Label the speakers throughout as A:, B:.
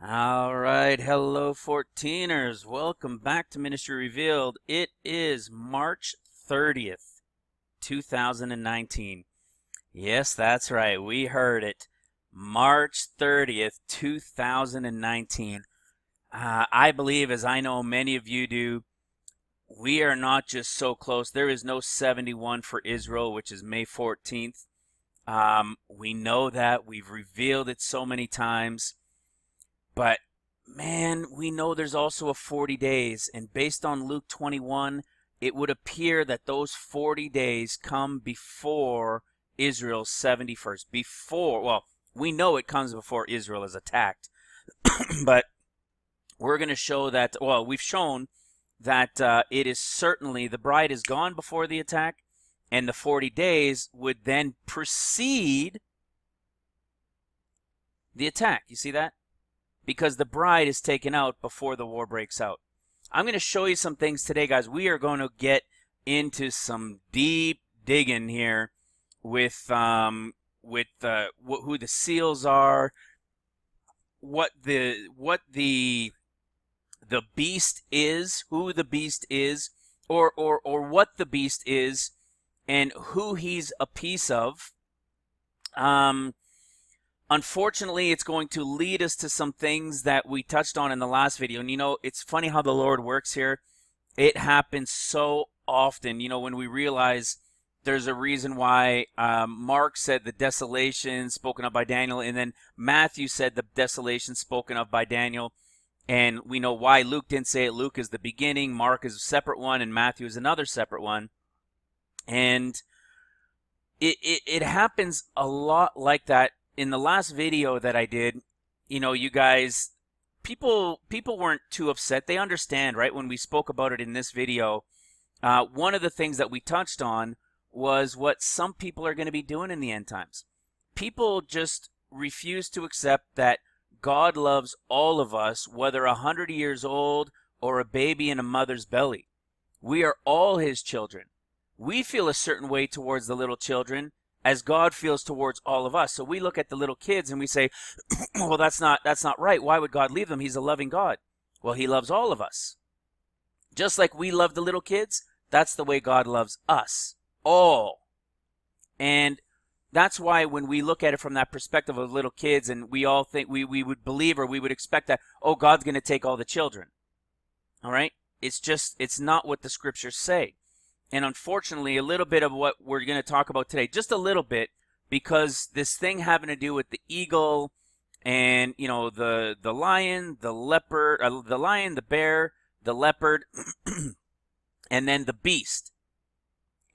A: All right, hello 14ers. Welcome back to Ministry Revealed. It is March 30th, 2019. Yes, that's right. We heard it. March 30th, 2019. I believe, as I know many of you do, we are not just so close. There is no 71 for Israel, which is May 14th. We know that. We've revealed it so many times. But man, we know there's also a 40 days, and based on Luke 21, it would appear that those 40 days come before Israel's 71st. Well, we know it comes before Israel is attacked, but we're going to show that, well, we've shown that it is certainly, the bride is gone before the attack, and the 40 days would then precede the attack. You see that? Because the bride is taken out before the war breaks out. I'm going to show you some things today, guys. We are going to get into some deep digging here with who the seals are, what the beast is, who the beast is, or what the beast is, and who he's a piece of. Unfortunately, it's going to lead us to some things that we touched on in the last video. And, it's funny how the Lord works here. It happens so often, when we realize there's a reason why Mark said the desolation spoken of by Daniel, and then Matthew said the desolation spoken of by Daniel. And we know why Luke didn't say it. Luke is the beginning, Mark is a separate one, and Matthew is another separate one. And it happens a lot like that. In the last video that I did, you guys, people weren't too upset. They understand, right? When we spoke about it in this video, one of the things that we touched on was what some people are going to be doing in the end times. People just refuse to accept that God loves all of us, whether 100 years old or a baby in a mother's belly. We are all his children. We feel a certain way towards the little children as God feels towards all of us. So we look at the little kids and we say, well, that's not right. Why would God leave them? He's a loving God. Well, he loves all of us. Just like we love the little kids, that's the way God loves us, all. And that's why when we look at it from that perspective of little kids, and we all think we would believe, or we would expect that, oh, God's going to take all the children. All right? It's not what the scriptures say. And unfortunately, a little bit of what we're going to talk about today, just a little bit, because this thing having to do with the eagle and, the lion, the leopard, the lion, the bear, the leopard, and then the beast,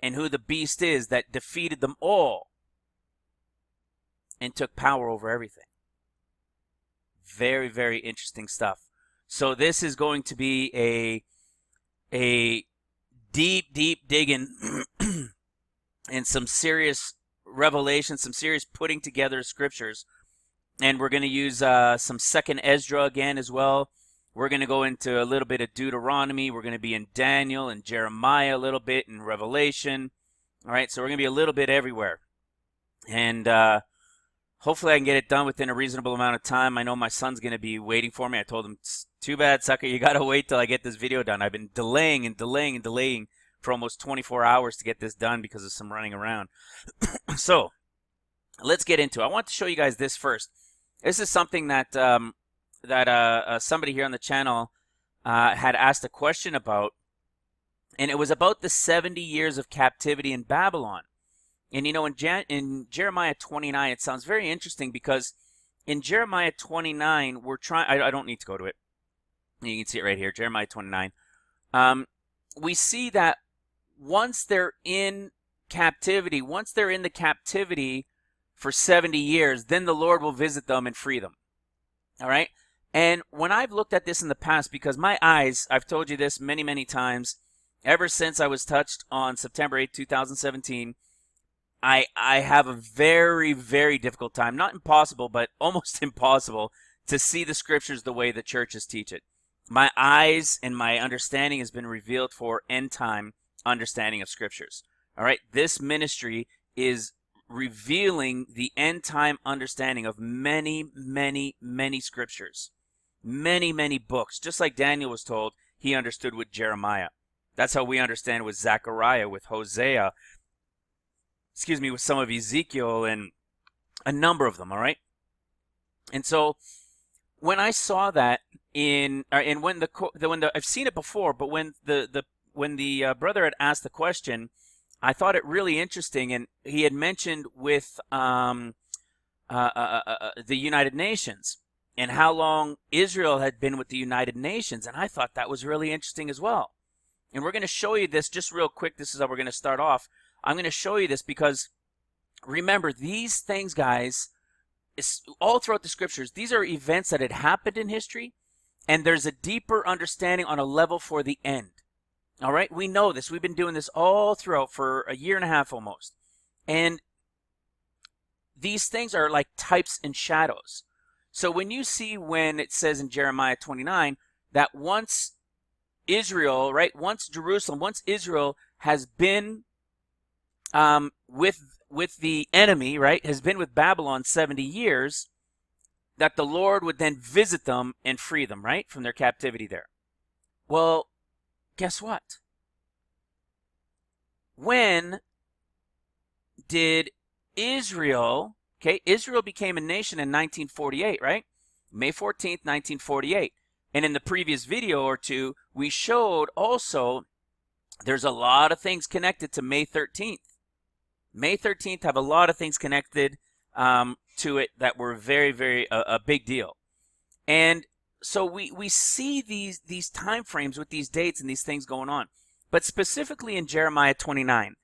A: and who the beast is that defeated them all and took power over everything. Very, very interesting stuff. So this is going to be a deep digging and some serious revelation, some serious putting together scriptures. And we're going to use some second Ezra again as well. We're going to go into a little bit of Deuteronomy. We're going to be in Daniel and Jeremiah a little bit, and Revelation. All right, so we're going to be a little bit everywhere. And hopefully I can get it done within a reasonable amount of time. I know my son's going to be waiting for me. I told him, it's too bad, sucker. You got to wait till I get this video done. I've been delaying for almost 24 hours to get this done because of some running around. So let's get into it. I want to show you guys this first. This is something that somebody here on the channel had asked a question about, and it was about the 70 years of captivity in Babylon. And in Jeremiah 29, it sounds very interesting, because in Jeremiah 29, I don't need to go to it. You can see it right here, Jeremiah 29. We see that once they're in captivity, once they're in the captivity for 70 years, then the Lord will visit them and free them. All right? And when I've looked at this in the past, because my eyes, I've told you this many, many times, ever since I was touched on September 8, 2017, I have a very, very difficult time, not impossible, but almost impossible, to see the scriptures the way the churches teach it. My eyes and my understanding has been revealed for end time understanding of scriptures. All right, this ministry is revealing the end time understanding of many, many, many scriptures. Many, many books. Just like Daniel was told, he understood with Jeremiah. That's how we understand with Zechariah, with Hosea, with some of Ezekiel, and a number of them, all right? And so when I saw that and when I've seen it before, but when the brother had asked the question, I thought it really interesting, and he had mentioned with the United Nations and how long Israel had been with the United Nations, and I thought that was really interesting as well. And we're going to show you this just real quick. This is how we're going to start off. I'm going to show you this because remember, these things, guys, all throughout the scriptures, these are events that had happened in history, and there's a deeper understanding on a level for the end. All right? We know this. We've been doing this all throughout for a year and a half almost. And these things are like types and shadows. So when you see when it says in Jeremiah 29 that once Israel, right, once Jerusalem, once Israel has been with the enemy, right, has been with Babylon 70 years, that the Lord would then visit them and free them, right, from their captivity there. Well, guess what? When did Israel, Israel became a nation in 1948, right? May 14th, 1948. And in the previous video or two, we showed also there's a lot of things connected to May 13th. May 13th have a lot of things connected to it that were very, very a big deal. And so we see these time frames with these dates and these things going on. But specifically in Jeremiah 29,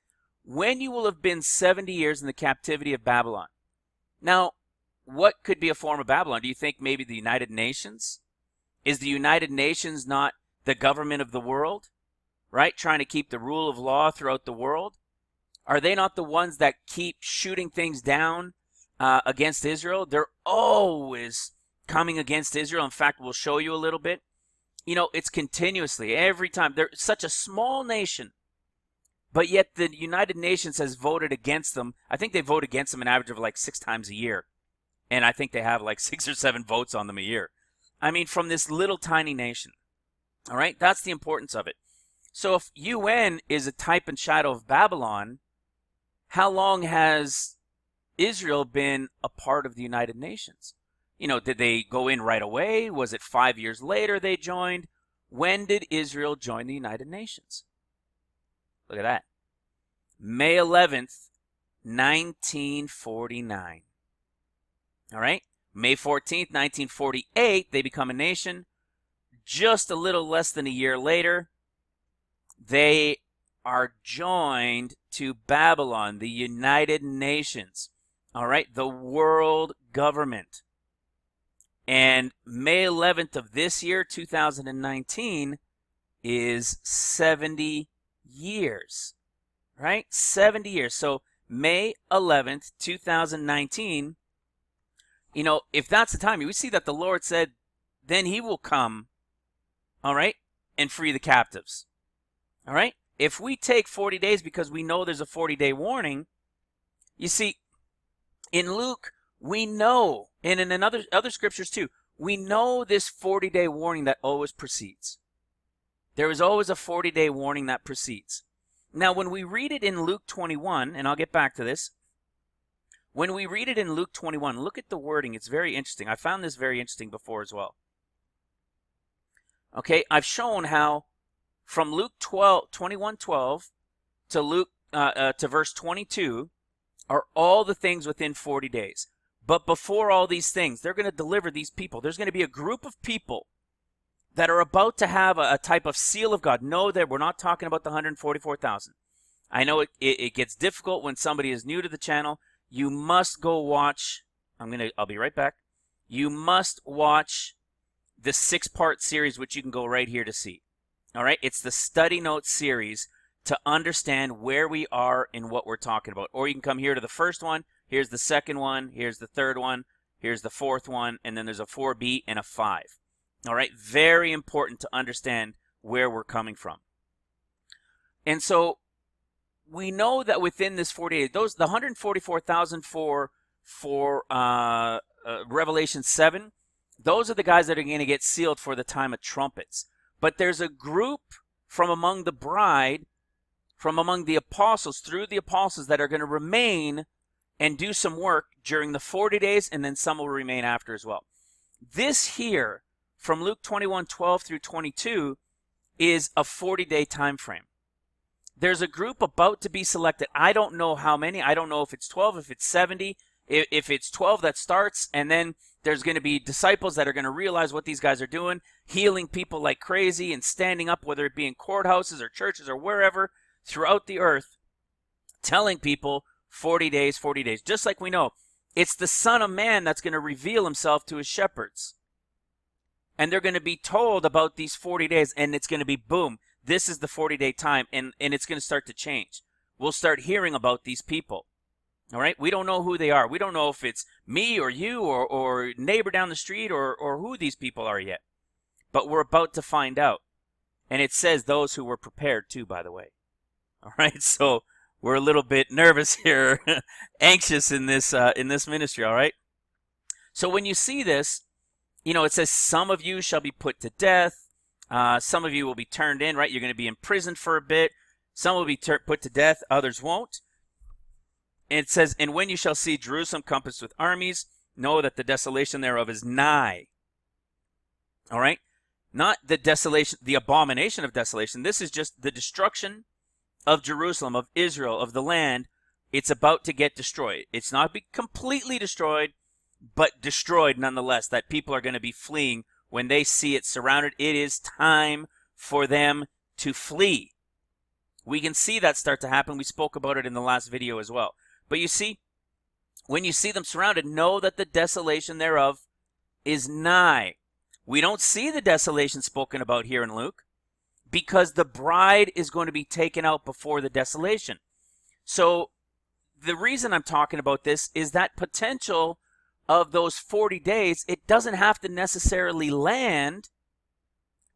A: when you will have been 70 years in the captivity of Babylon. Now, what could be a form of Babylon? Do you think maybe the United Nations? Is the United Nations not the government of the world, right? Trying to keep the rule of law throughout the world? Are they not the ones that keep shooting things down against Israel? They're always coming against Israel. In fact, we'll show you a little bit. You know, it's continuously, every time. They're such a small nation, but yet the United Nations has voted against them. I think they vote against them an average of like 6 times a year. And I think they have like 6 or 7 votes on them a year. I mean, from this little tiny nation. All right? That's the importance of it. So if UN is a type and shadow of Babylon, how long has Israel been a part of the United Nations? You know, did they go in right away? Was it 5 years later they joined? When did Israel join the United Nations? Look at that. May 11th, 1949. All right? May 14th, 1948, they become a nation. Just a little less than a year later, they are joined to Babylon, the United Nations. All right? The world government. And May 11th of this year, 2019, is 70 years, right? 70 years. So May 11th, 2019, you know, if that's the time, we see that the Lord said, then he will come, all right, and free the captives, all right? If we take 40 days because we know there's a 40-day warning, you see, in Luke, we know, and in other scriptures too, we know this 40-day warning that always precedes. There is always a 40-day warning that precedes. Now, when we read it in Luke 21, and I'll get back to this, when we read it in Luke 21, look at the wording. It's very interesting. I found this very interesting before as well. Okay, I've shown how from Luke 21:12 to Luke to verse 22 are all the things within 40 days. But before all these things, they're going to deliver these people. There's going to be a group of people that are about to have a type of seal of God. Know that we're not talking about the 144,000. I know it gets difficult when somebody is new to the channel. You must go watch. I'll be right back. You must watch the 6-part series, which you can go right here to see. All right? It's the study notes series to understand where we are and what we're talking about. Or you can come here to the first one. Here's the second one. Here's the third one. Here's the fourth one. And then there's a 4B and a 5. All right? Very important to understand where we're coming from. And so we know that within this 48, the 144,000 for Revelation 7, Those are the guys that are going to get sealed for the time of trumpets. But there's a group from among the bride, from among the apostles, through the apostles, that are going to remain and do some work during the 40 days, and then some will remain after as well. This here, from Luke 21:12 through 22, is a 40-day time frame. There's a group about to be selected. I don't know how many. I don't know if it's 12, if it's 70, if it's 12 that starts, and then there's going to be disciples that are going to realize what these guys are doing, healing people like crazy and standing up, whether it be in courthouses or churches or wherever throughout the earth, telling people 40 days, 40 days. Just like we know, it's the Son of Man that's going to reveal himself to his shepherds. And they're going to be told about these 40 days, and it's going to be boom. This is the 40-day time, and it's going to start to change. We'll start hearing about these people. All right? We don't know who they are. We don't know if it's me or you or neighbor down the street or who these people are yet. But we're about to find out. And it says those who were prepared too, by the way. All right? So we're a little bit nervous here, anxious in this ministry, all right? So when you see this, it says some of you shall be put to death. Some of you will be turned in, right? You're going to be imprisoned for a bit. Some will be put to death. Others won't. And it says, and when you shall see Jerusalem compassed with armies, know that the desolation thereof is nigh. All right? Not the desolation, the abomination of desolation. This is just the destruction of Jerusalem, of Israel, of the land. It's about to get destroyed. It's not be completely destroyed, but destroyed nonetheless, that people are going to be fleeing when they see it surrounded. It is time for them to flee. We can see that start to happen. We spoke about it in the last video as well. But you see, when you see them surrounded, know that the desolation thereof is nigh. We don't see the desolation spoken about here in Luke, because the bride is going to be taken out before the desolation. So the reason I'm talking about this is that potential of those 40 days, it doesn't have to necessarily land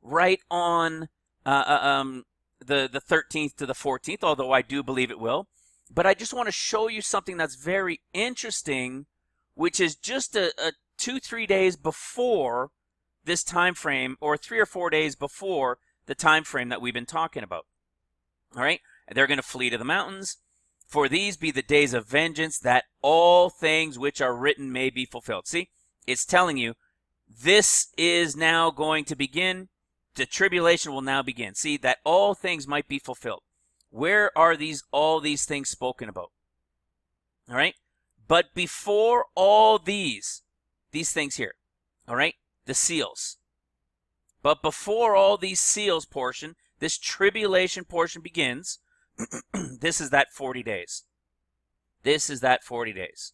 A: right on the 13th to the 14th, although I do believe it will. But I just want to show you something that's very interesting, which is just a 2-3 days before this time frame, or 3 or 4 days before the time frame that we've been talking about. All right? They're going to flee to the mountains. For these be the days of vengeance, that all things which are written may be fulfilled. See, it's telling you this is now going to begin. The tribulation will now begin. See, that all things might be fulfilled. Where are all these things spoken about? All right? But before all these things here, all right, the seals. But before all these seals portion, this tribulation portion begins, this is that 40 days. This is that 40 days.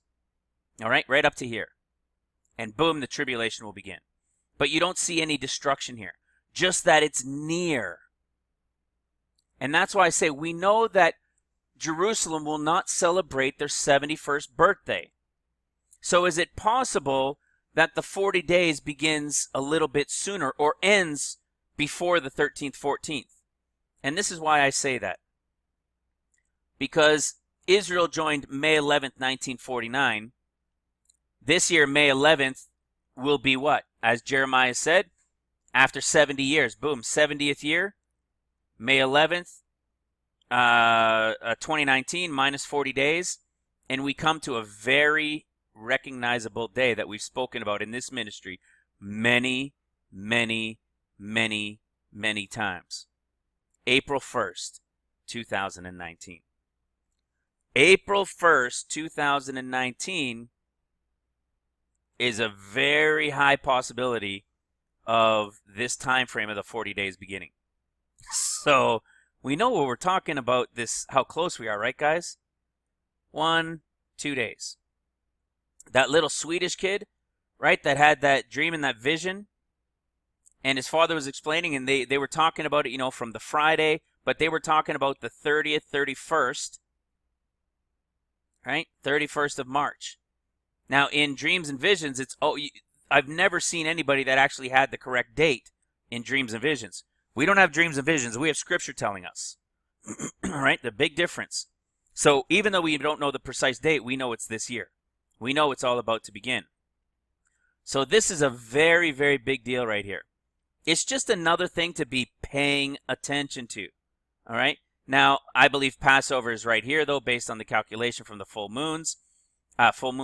A: All right, right up to here. And boom, the tribulation will begin. But you don't see any destruction here, just that it's near. And that's why I say we know that Jerusalem will not celebrate their 71st birthday. So is it possible that the 40 days begins a little bit sooner or ends before the 13th, 14th? And this is why I say that. Because Israel joined May 11th, 1949. This year, May 11th, will be what? As Jeremiah said, after 70 years. Boom, 70th year. May 11th, 2019, minus 40 days. And we come to a very recognizable day that we've spoken about in this ministry many, many, many, many times. April 1st, 2019. April 1st, 2019 is a very high possibility of this time frame of the 40 days beginning. So we know what we're talking about, this, how close we are, right, guys? 1-2 days. That little Swedish kid, right, that had that dream and that vision, and his father was explaining, and they were talking about it, from the Friday, but they were talking about the 30th, 31st, right, 31st of March. Now, in dreams and visions, I've never seen anybody that actually had the correct date in dreams and visions. We don't have dreams and visions. We have Scripture telling us. All right, the big difference. So even though we don't know the precise date, we know it's this year. We know it's all about to begin. So this is a very, very big deal right here. It's just another thing to be paying attention to. All right. Now, I believe Passover is right here, though, based on the calculation from the full moon,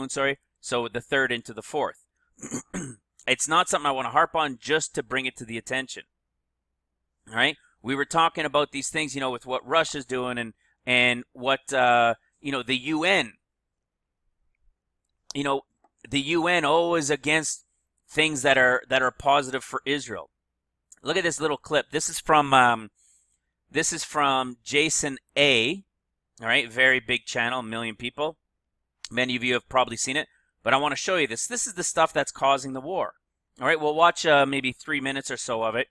A: sorry. So the third into the fourth. It's not something I want to harp on, just to bring it to the attention. All right. We were talking about these things, with what Russia's doing and what, the UN. The UN always against things that are positive for Israel. Look at this little clip. This is from Jason A. All right, very big channel, 1 million people. Many of you have probably seen it, but I want to show you this. This is the stuff that's causing the war. All right, we'll watch maybe 3 minutes or so of it,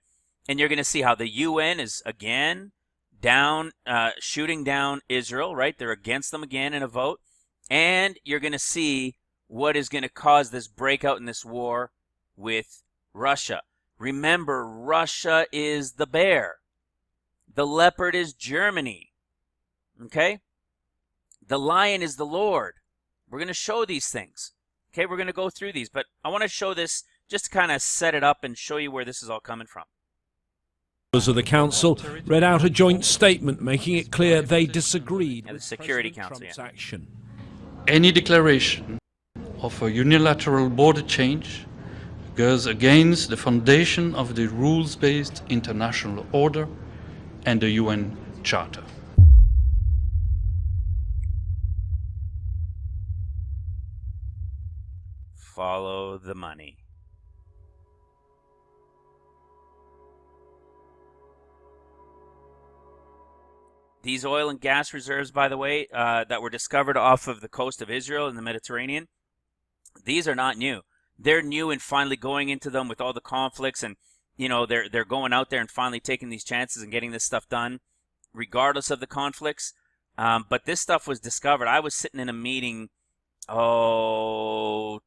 A: and you're going to see how the UN is again down, shooting down Israel. Right, they're against them again in a vote, and you're going to see what is going to cause this breakout in this war with Russia. Remember, Russia is the bear. The leopard is Germany. Okay? The lion is the Lord. We're going to show these things. Okay, we're going to go through these, but I want to show this just to kind of set it up and show you where this is all coming from.
B: Members of the Council read out a joint statement making it clear they disagreed with
A: Security
B: President
A: Council,
B: Trump's action.
C: Any declaration of a unilateral border change goes against the foundation of the rules-based international order and the UN Charter.
A: Follow the money. These oil and gas reserves, by the way, that were discovered off of the coast of Israel in the Mediterranean, these are not new. They're new in finally going into them with all the conflicts, and they're going out there and finally taking these chances and getting this stuff done, regardless of the conflicts. But this stuff was discovered. I was sitting in a meeting, 12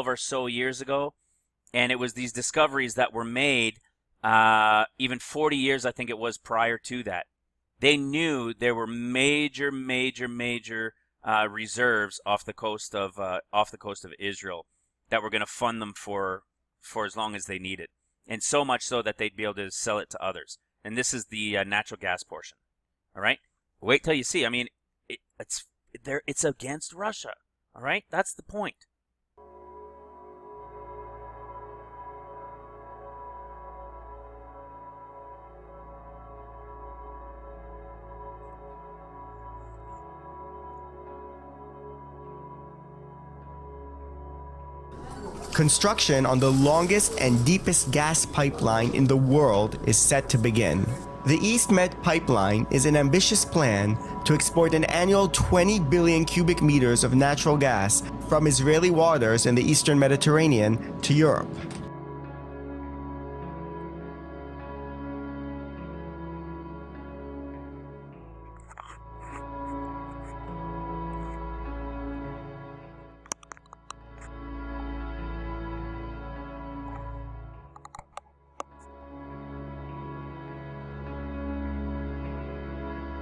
A: or so years ago, and it was these discoveries that were made even 40 years, I think it was, prior to that. They knew there were major reserves off the coast of Israel that were going to fund them for as long as they needed, and so much so that they'd be able to sell it to others. And this is the natural gas portion. All right, wait till you see. I mean, it's against Russia. All right, that's the point.
D: Construction on the longest and deepest gas pipeline in the world is set to begin. The East Med pipeline is an ambitious plan to export an annual 20 billion cubic meters of natural gas from Israeli waters in the Eastern Mediterranean to Europe.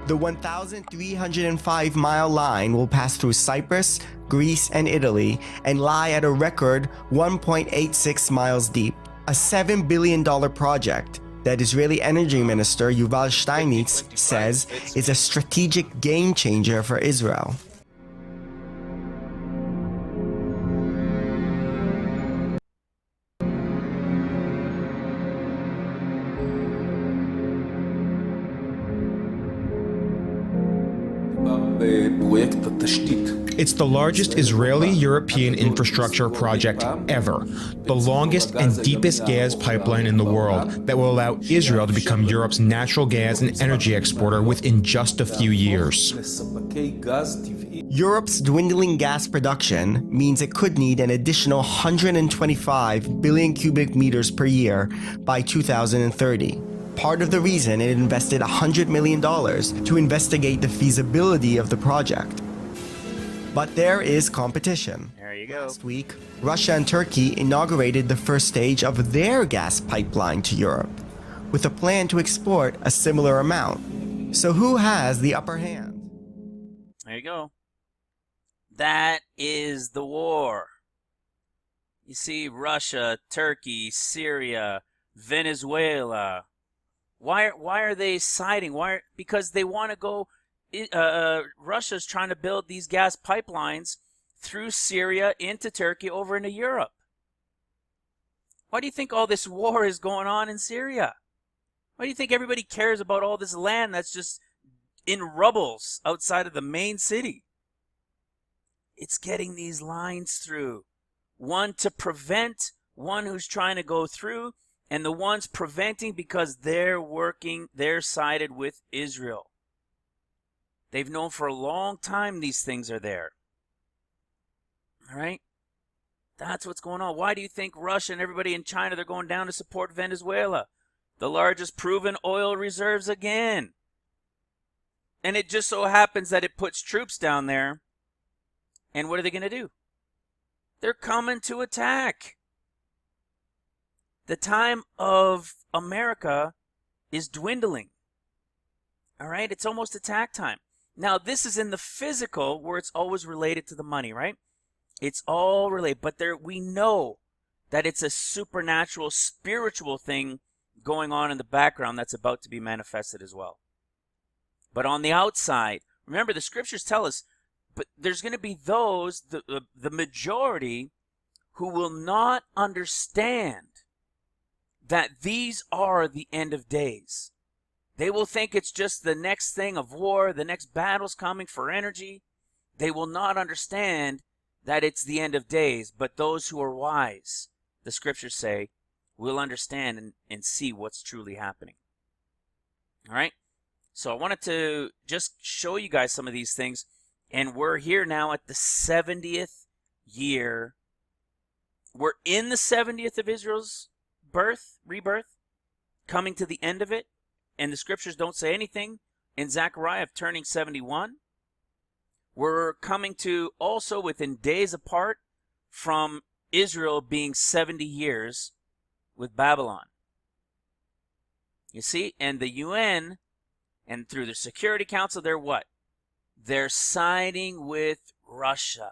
D: The 1,305-mile line will pass through Cyprus, Greece, and Italy and lie at a record 1.86 miles deep, a $7 billion project that Israeli Energy Minister Yuval Steinitz says is a strategic game changer for Israel.
E: It's the largest Israeli-European infrastructure project ever, the longest and deepest gas pipeline in the world that will allow Israel to become Europe's natural gas and energy exporter within just a few years.
D: Europe's dwindling gas production means it could need an additional 125 billion cubic meters per year by 2030. Part of the reason it invested $100 million to investigate the feasibility of the project. But there is competition.
A: There you go.
D: Last week, Russia and Turkey inaugurated the first stage of their gas pipeline to Europe, with a plan to export a similar amount. So who has the upper hand?
A: There you go. That is the war. You see Russia, Turkey, Syria, Venezuela. Why are they siding? Because they want to go. Russia's trying to build these gas pipelines through Syria into Turkey over into Europe. Why do you think all this war is going on in Syria? Why do you think everybody cares about all this land that's just in rubbles outside of the main city? It's getting these lines through. One to prevent one who's trying to go through, and the ones preventing because they're sided with Israel. They've known for a long time these things are there. All right? That's what's going on. Why do you think Russia and everybody in China, they're going down to support Venezuela? The largest proven oil reserves again. And it just so happens that it puts troops down there. And what are they going to do? They're coming to attack. The time of America is dwindling. All right? It's almost attack time. Now, this is in the physical where it's always related to the money, right? It's all related. But we know that it's a supernatural, spiritual thing going on in the background that's about to be manifested as well. But on the outside, remember the scriptures tell us, but there's going to be those, the majority, who will not understand that these are the end of days. They will think it's just the next thing of war, the next battle's coming for energy. They will not understand that it's the end of days. But those who are wise, the scriptures say, will understand and see what's truly happening. All right? So I wanted to just show you guys some of these things. And we're here now at the 70th year. We're in the 70th of Israel's rebirth, coming to the end of it. And the scriptures don't say anything in Zechariah of turning 71. We're coming to also within days apart from Israel being 70 years with Babylon. You see, and the UN, and through the Security Council, they're what? They're siding with Russia.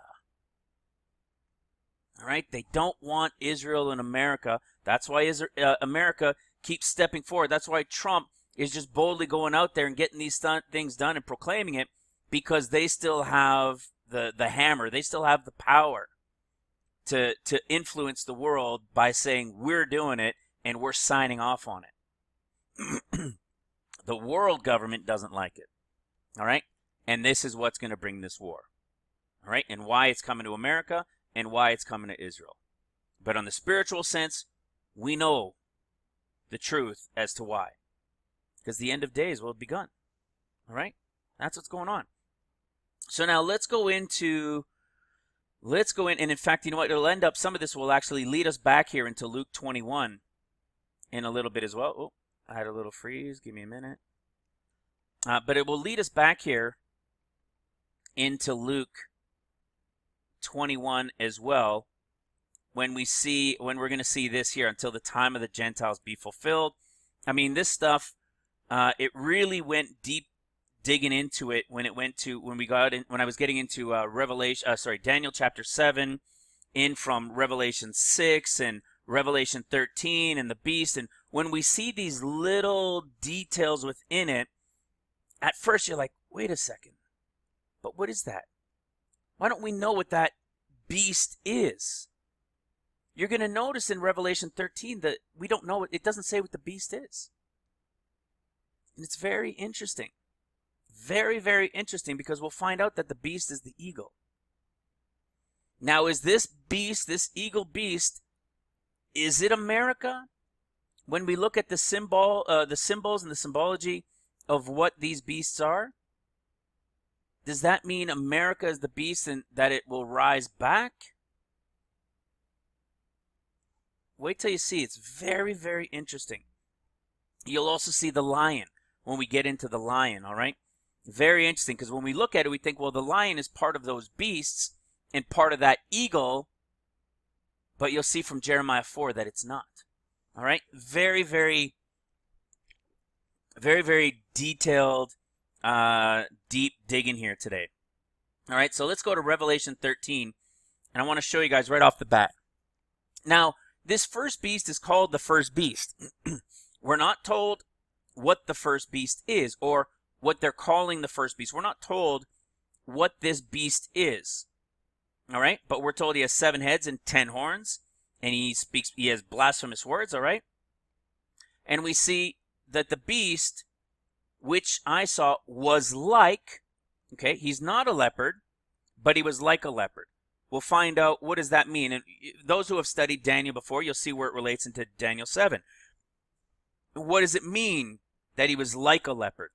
A: All right? They don't want Israel and America. That's why America keeps stepping forward. That's why Trump is just boldly going out there and getting these things done and proclaiming it, because they still have the hammer. They still have the power to influence the world by saying, we're doing it and we're signing off on it. The world government doesn't like it. All right? And this is what's going to bring this war. All right? And why it's coming to America and why it's coming to Israel. But on the spiritual sense, we know the truth as to why. Because the end of days will have begun. All right? That's what's going on. So now let's go in, and in fact, you know what? It'll end up, some of this will actually lead us back here into Luke 21 in a little bit as well. Oh, I had a little freeze. Give me a minute. But it will lead us back here into Luke 21 as well, when we're going to see this here, until the time of the Gentiles be fulfilled. I mean, this stuff, it really went deep digging into it when I was getting into Daniel chapter 7, in from Revelation 6 and Revelation 13 and the beast. And when we see these little details within it, at first you're like, wait a second, but what is that? Why don't we know what that beast is? You're going to notice in Revelation 13 that we don't know it doesn't say what the beast is. And it's very interesting. Very, very interesting, because we'll find out that the beast is the eagle. Now, is this beast, this eagle beast, is it America? When we look at the symbols and the symbology of what these beasts are, does that mean America is the beast and that it will rise back? Wait till you see. It's very, very interesting. You'll also see the lion when we get into the lion, all right? Very interesting, because when we look at it, we think, well, the lion is part of those beasts and part of that eagle, but you'll see from Jeremiah 4 that it's not. All right? Very, very, very, very detailed, deep digging here today. All right, so let's go to Revelation 13, and I want to show you guys right off the bat. Now, this first beast is called the first beast. We're not told what the first beast is or what they're calling the first beast. We're not told what this beast is. All right? But we're told he has 7 heads and 10 horns, and he has blasphemous words, all right? And we see that the beast, which I saw, was like, okay, he's not a leopard, but he was like a leopard. We'll find out what does that mean. And those who have studied Daniel before, you'll see where it relates into Daniel 7. What does it mean that he was like a leopard?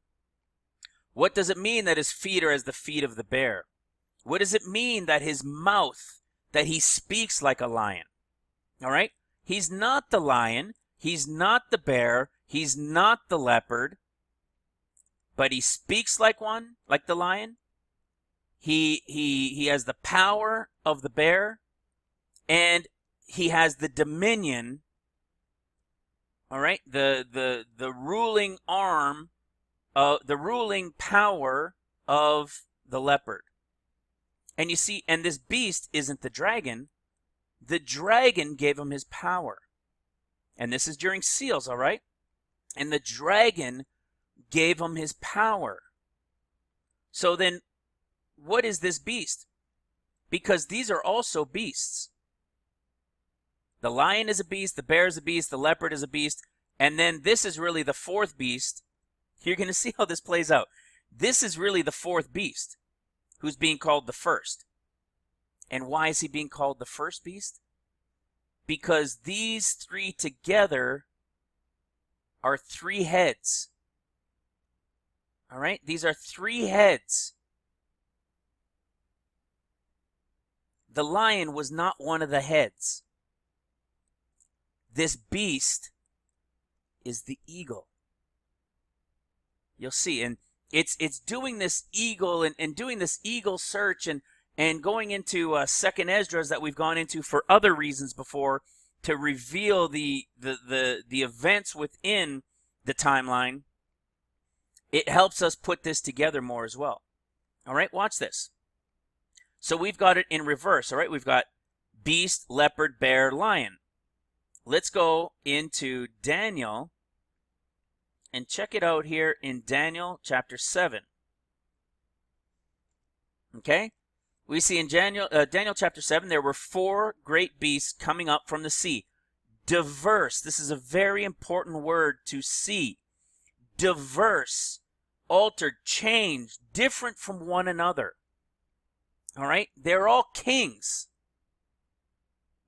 A: What does it mean that his feet are as the feet of the bear? What does it mean that his mouth, that he speaks like a lion? All right? He's not the lion. He's not the bear. He's not the leopard. But he speaks like one, like the lion. He has the power of the bear, and he has the dominion, all right, the ruling arm, the ruling power of the leopard. And you see, and this beast isn't the dragon. The dragon gave him his power. And this is during seals, all right? And the dragon gave him his power. So then, what is this beast? Because these are also beasts. The lion is a beast, the bear is a beast, the leopard is a beast, and then this is really the 4th beast. You're going to see how this plays out. This is really the 4th beast, who's being called the first. And why is he being called the first beast? Because these 3 together are 3 heads. All right? These are 3 heads. The lion was not one of the heads. This beast is the eagle. You'll see, and it's doing this eagle and doing this eagle search and going into 2nd Esdras that we've gone into for other reasons before to reveal the events within the timeline. It helps us put this together more as well. All right, watch this. So we've got it in reverse, all right? We've got beast, leopard, bear, lion. Let's go into Daniel and check it out here in Daniel chapter 7. Okay? We see in Daniel chapter 7, there were 4 great beasts coming up from the sea. Diverse. This is a very important word to see. Diverse, altered, changed, different from one another. All right? They're all kings.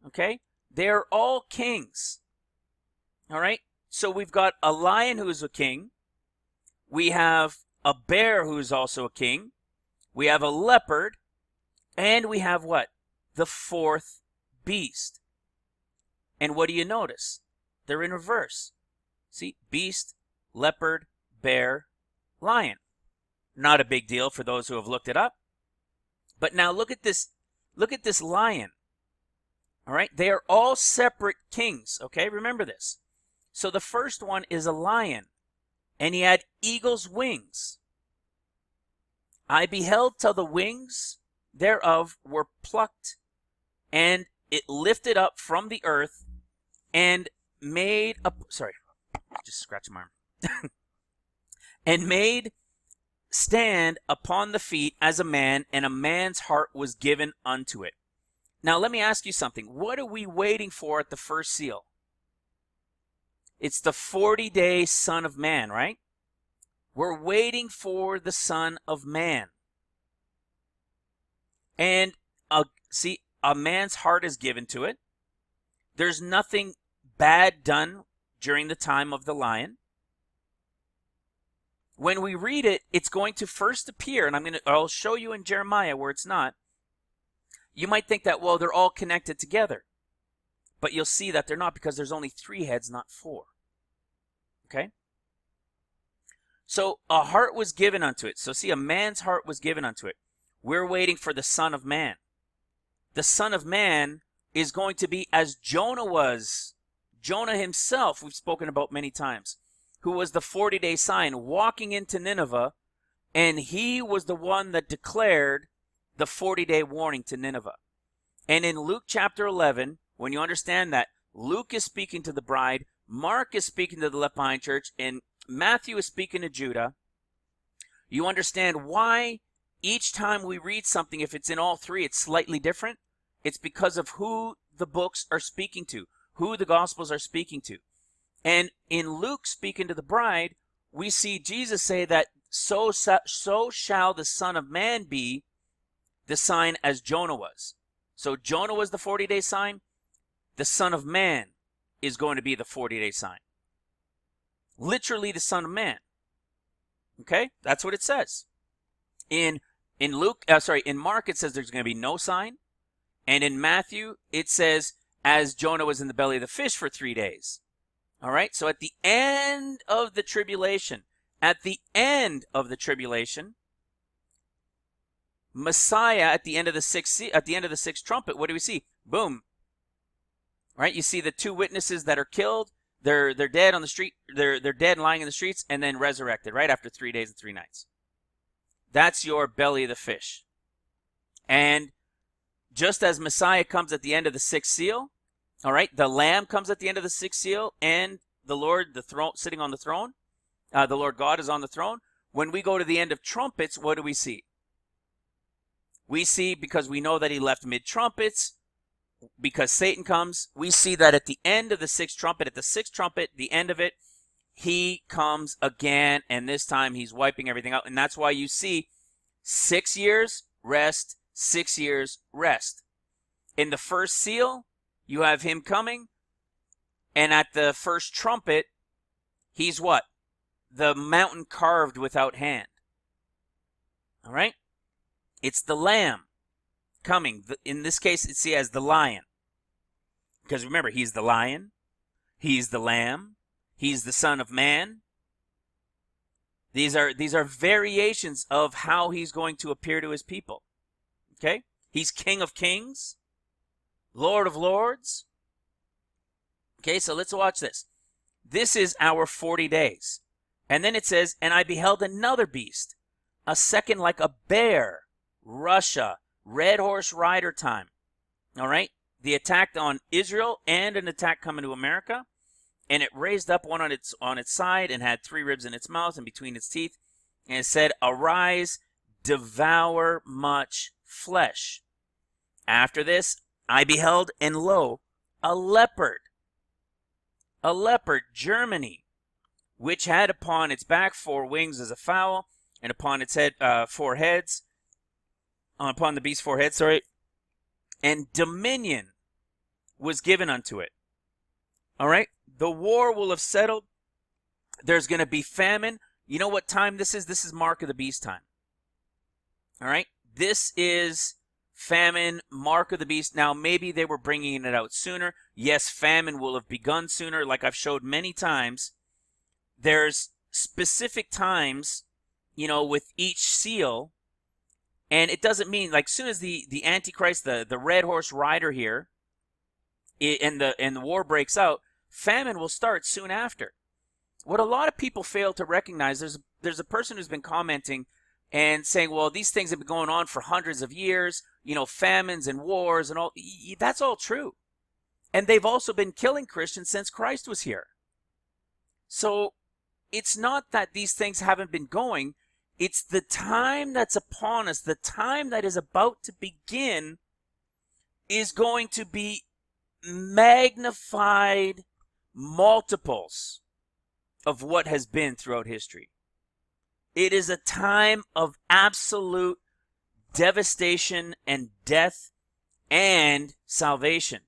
A: Okay? They're all kings. All right? So we've got a lion who is a king. We have a bear who is also a king. We have a leopard. And we have what? The 4th beast. And what do you notice? They're in reverse. See? Beast, leopard, bear, lion. Not a big deal for those who have looked it up. But now look at this lion. All right? They are all separate kings, okay? Remember this. So the first one is a lion, and he had eagle's wings. I beheld till the wings thereof were plucked, and it lifted up from the earth, and made up, sorry, just scratching my arm, and made stand upon the feet as a man, and a man's heart was given unto it. Now let me ask you something. What are we waiting for at the first seal? It's the 40-day Son of Man, right? We're waiting for the Son of Man. And see, a man's heart is given to it. There's nothing bad done during the time of the lion. When we read it, it's going to first appear, and I'll show you in Jeremiah where it's not. You might think that, well, they're all connected together. But you'll see that they're not, because there's only 3 heads, not 4. Okay? So a heart was given unto it. So see, a man's heart was given unto it. We're waiting for the Son of Man. The Son of Man is going to be as Jonah was. Jonah himself, we've spoken about many times, who was the 40-day sign walking into Nineveh, and he was the one that declared the 40-day warning to Nineveh. And in Luke chapter 11, when you understand that Luke is speaking to the bride, Mark is speaking to the left behind church, and Matthew is speaking to Judah, you understand why each time we read something, if it's in all three, it's slightly different. It's because of who the books are speaking to, who the Gospels are speaking to. And in Luke speaking to the bride, we see Jesus say that so shall the Son of Man be the sign as Jonah was. So Jonah was the 40-day sign. The Son of Man is going to be the 40-day sign. Literally the Son of Man. Okay? That's what it says. In Mark it says there's going to be no sign. And in Matthew it says as Jonah was in the belly of the fish for 3 days. All right? So at the end of the tribulation, Messiah at the end of the sixth trumpet, what do we see? Boom. All right? You see the two witnesses that are killed. They're dead on the street. They're dead lying in the streets and then resurrected, right? After 3 days and 3 nights. That's your belly of the fish. And just as Messiah comes at the end of the sixth seal, all right, the Lamb comes at the end of the sixth seal, and the Lord, the throne, sitting on the throne, the Lord God is on the throne. When we go to the end of trumpets, what do we see? We see, because we know that he left mid-trumpets, because Satan comes, we see that at the end of the sixth trumpet, the end of it, he comes again, and this time he's wiping everything out. And that's why you see 6 years, rest, 6 years, rest. In the first seal, you have him coming, and at the first trumpet, he's what? The mountain carved without hand. All right? It's the Lamb coming. In this case, it's as the lion. Because remember, he's the lion, he's the Lamb, he's the Son of Man. These are variations of how he's going to appear to his people. Okay? He's King of Kings, Lord of Lords. Okay, so let's watch this. This is our 40 days. And then it says, and I beheld another beast, a second like a bear, Russia, red horse rider time. All right? The attack on Israel and an attack coming to America. And it raised up one on its side and had 3 ribs in its mouth and between its teeth. And it said, arise, devour much flesh. After this, I beheld, and lo, a leopard, Germany, which had upon its back 4 wings as a fowl, and upon its head 4 heads, upon the beast 4 heads, and dominion was given unto it. All right? The war will have settled. There's going to be famine. You know what time this is? This is Mark of the Beast time. All right? This is famine, Mark of the Beast. Now, maybe they were bringing it out sooner. Yes, famine will have begun sooner. Like I've showed many times, there's specific times, with each seal. And it doesn't mean, like, soon as the Antichrist, the red horse rider here, and the war breaks out, famine will start soon after. What a lot of people fail to recognize, there's a person who's been commenting and saying, well, these things have been going on for hundreds of years, famines and wars and all. That's all true. And they've also been killing Christians since Christ was here. So it's not that these things haven't been going. It's the time that's upon us, the time that is about to begin is going to be magnified multiples of what has been throughout history. It is a time of absolute devastation and death and salvation,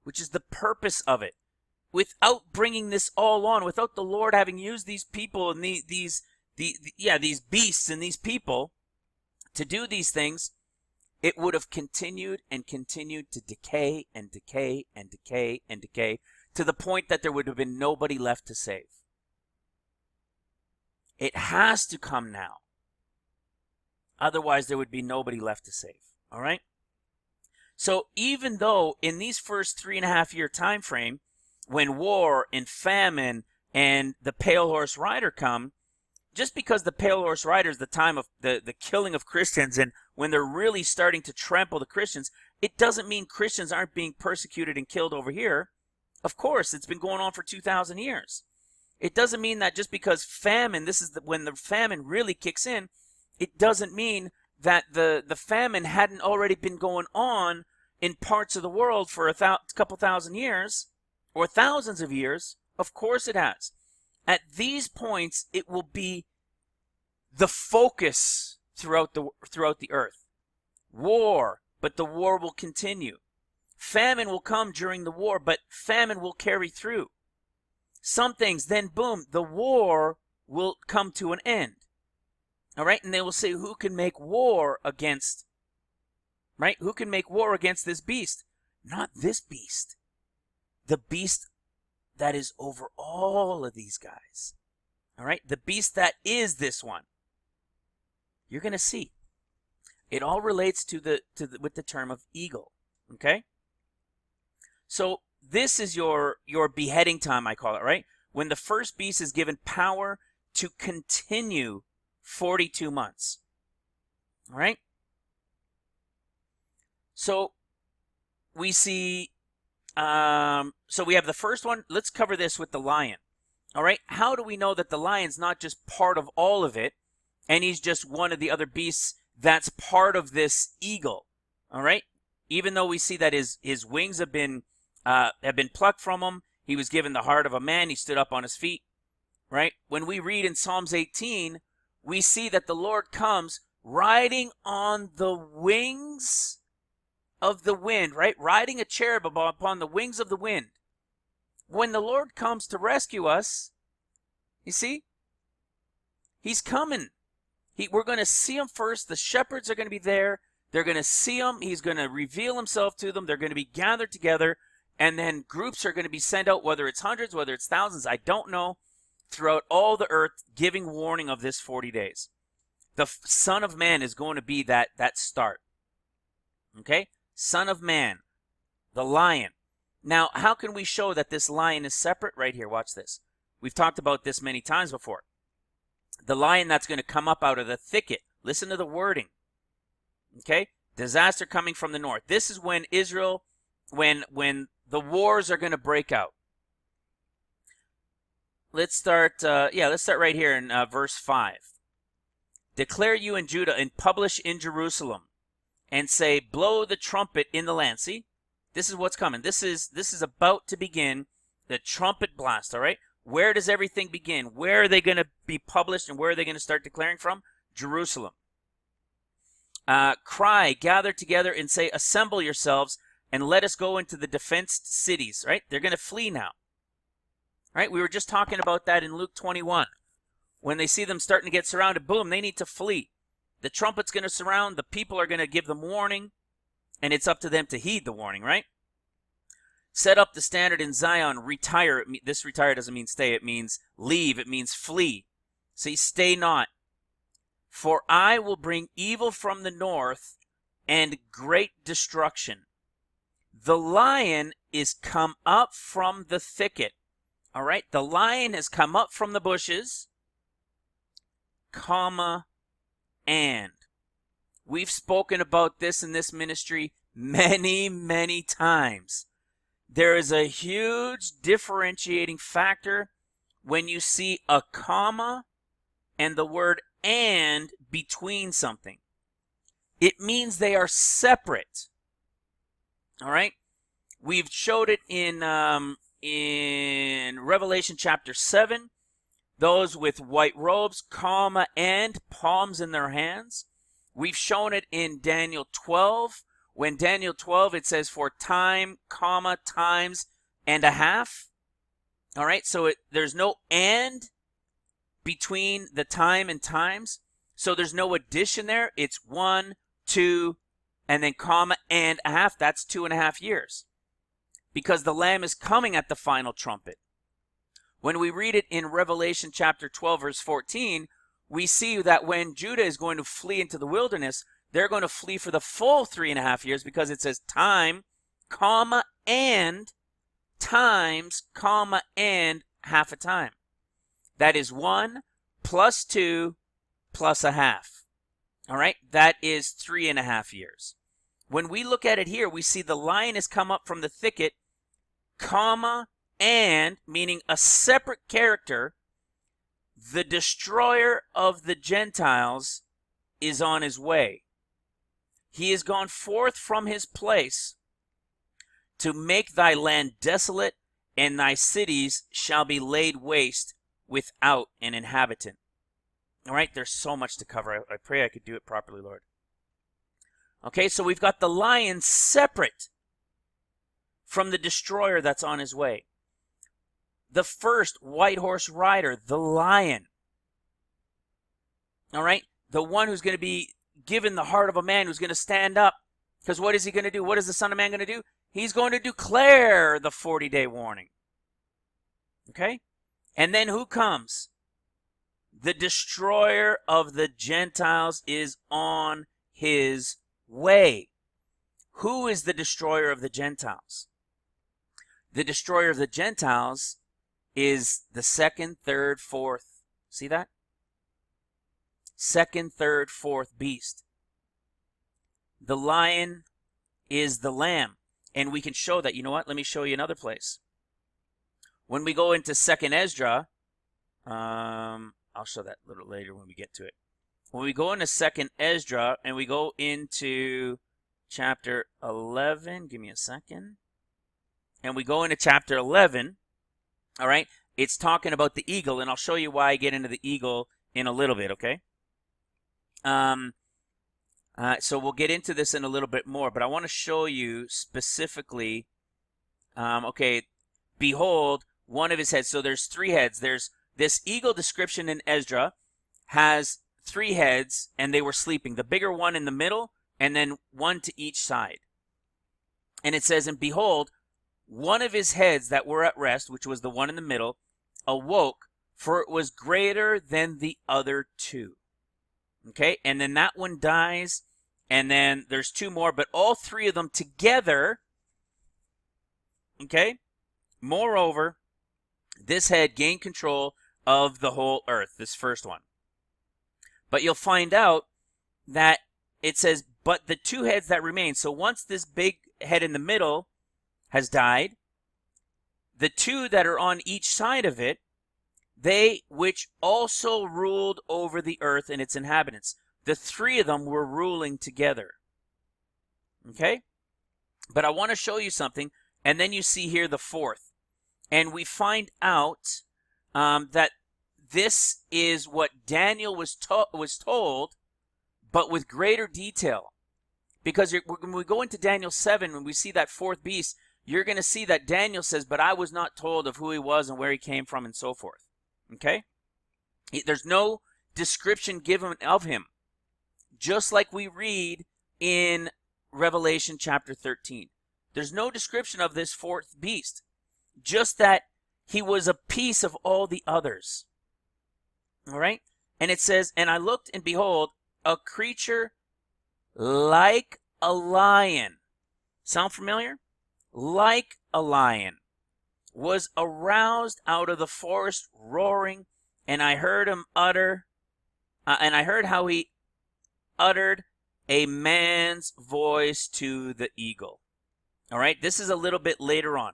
A: which is the purpose of it. Without bringing this all on, without the Lord having used these people and these beasts and these people to do these things, it would have continued and continued to decay and decay and decay and decay to the point that there would have been nobody left to save. It has to come now. Otherwise, there would be nobody left to save. All right? So even though in these first 3.5 year time frame, when war and famine and the pale horse rider come, just because the pale horse rider is the time of the killing of Christians and when they're really starting to trample the Christians, It doesn't mean Christians aren't being persecuted and killed over here. Of course, it's been going on for 2,000 years. It doesn't mean that just because famine, this is when the famine really kicks in, it doesn't mean that the famine hadn't already been going on in parts of the world for a couple thousand years or thousands of years. Of course it has. At these points, it will be the focus throughout the earth. War, but the war will continue. Famine will come during the war, but famine will carry through. Some things, then boom, the war will come to an end. All right, and they will say, who can make war against, right? Who can make war against this beast? Not this beast. The beast that is over all of these guys. All right, the beast that is this one. You're going to see. It all relates with the term of eagle. Okay? So this is your beheading time, I call it, right? When the first beast is given power to continue 42 months. All right? So we see, so we have the first one. Let's cover this with the lion. All right? How do we know that the lion's not just part of all of it, and he's just one of the other beasts that's part of this eagle? All right? Even though we see that his wings have been plucked from him, he was given the heart of a man, he stood up on his feet, right? When we read in Psalms 18, we see that the Lord comes riding on the wings of the wind, right? Riding a cherub upon the wings of the wind. When the Lord comes to rescue us, you see, he's coming. We're going to see him first. The shepherds are going to be there. They're going to see him. He's going to reveal himself to them. They're going to be gathered together. And then groups are going to be sent out, whether it's hundreds, whether it's thousands, I don't know, throughout all the earth, giving warning of this 40 days. The Son of Man is going to be that start. Okay? Son of Man, the lion. Now, how can we show that this lion is separate? Right here, watch this. We've talked about this many times before. The lion that's going to come up out of the thicket. Listen to the wording. Okay? Disaster coming from the north. This is when Israel, when the wars are going to break out. Let's start right here in verse 5. Declare you in Judah and publish in Jerusalem and say, blow the trumpet in the land. See, this is what's coming. This is about to begin the trumpet blast, all right? Where does everything begin? Where are they going to be published and where are they going to start declaring from? Jerusalem. Cry, gather together and say, assemble yourselves and let us go into the defenced cities, right? They're going to flee now. Right? We were just talking about that in Luke 21. When they see them starting to get surrounded, boom, they need to flee. The trumpet's going to surround, the people are going to give them warning, and it's up to them to heed the warning, right? Set up the standard in Zion, retire. This retire doesn't mean stay, it means leave, it means flee. See, stay not. For I will bring evil from the north and great destruction. The lion is come up from the thicket. All right, the lion has come up from the bushes, and we've spoken about this in this ministry many, many times. There is a huge differentiating factor when you see a comma and the word and between something. It means they are separate. All right? We've showed it in Revelation chapter 7. Those with white robes, comma, and palms in their hands. We've shown it in Daniel 12. When Daniel 12, it says for time, comma, times, and a half. All right, so there's no and between the time and times. So there's no addition there. It's 1, 2, and then comma, and a half. That's 2.5 years. Because the Lamb is coming at the final trumpet. When we read it in Revelation chapter 12, verse 14, we see that when Judah is going to flee into the wilderness, they're going to flee for the full 3.5 years because it says time, comma, and times, comma, and half a time. That is 1 plus 2 plus a half. All right, that is 3.5 years. when we look at it here, we see the lion has come up from the thicket, comma, and, meaning a separate character, the destroyer of the Gentiles is on his way. He is gone forth from his place to make thy land desolate, and thy cities shall be laid waste without an inhabitant. All right, there's so much to cover. I pray I could do it properly, Lord. Okay, so we've got the lion separate from the destroyer that's on his way. The first white horse rider, the lion. All right, the one who's going to be given the heart of a man, who's going to stand up. Because what is he going to do? What is the Son of Man going to do? He's going to declare the 40-day warning. Okay? And then who comes? The destroyer of the Gentiles is on his way. Who is the destroyer of the Gentiles? The destroyer of the Gentiles is the second, third, fourth. See that? Second, third, fourth beast. The lion is the lamb. And we can show that. You know what? Let me show you another place. When we go into 2nd Ezra, I'll show that a little later when we get to it. When we go into 2nd Ezra and we go into chapter 11, give me a second. And we go into chapter 11, all right? It's talking about the eagle, and I'll show you why I get into the eagle in a little bit, okay? So we'll get into this in a little bit more, but I want to show you specifically, okay, behold, one of his heads. So there's 3 heads. There's this eagle description in Ezra has 3 heads, and they were sleeping. The bigger one in the middle, and then 1 to each side. And it says, and behold, one of his heads that were at rest, which was the one in the middle, awoke, for it was greater than the other 2. Okay, and then that one dies, and then there's 2 more, but all 3 of them together, okay, moreover, this head gained control of the whole earth, this first one. But you'll find out that it says, but the 2 heads that remain, so once this big head in the middle has died, the 2 that are on each side of it, they which also ruled over the earth and its inhabitants. The 3 of them were ruling together. Okay? But I want to show you something, and then you see here the 4th. And we find out that this is what Daniel was told, but with greater detail. Because when we go into Daniel 7, when we see that 4th beast, you're going to see that Daniel says, but I was not told of who he was and where he came from and so forth. Okay? There's no description given of him. Just like we read in Revelation chapter 13. There's no description of this 4th beast. Just that he was a piece of all the others. All right? And it says, and I looked, and behold, a creature like a lion. Sound familiar? Like a lion was aroused out of the forest, roaring, and I heard him utter, and I heard how he uttered a man's voice to the eagle. All right, this is a little bit later on.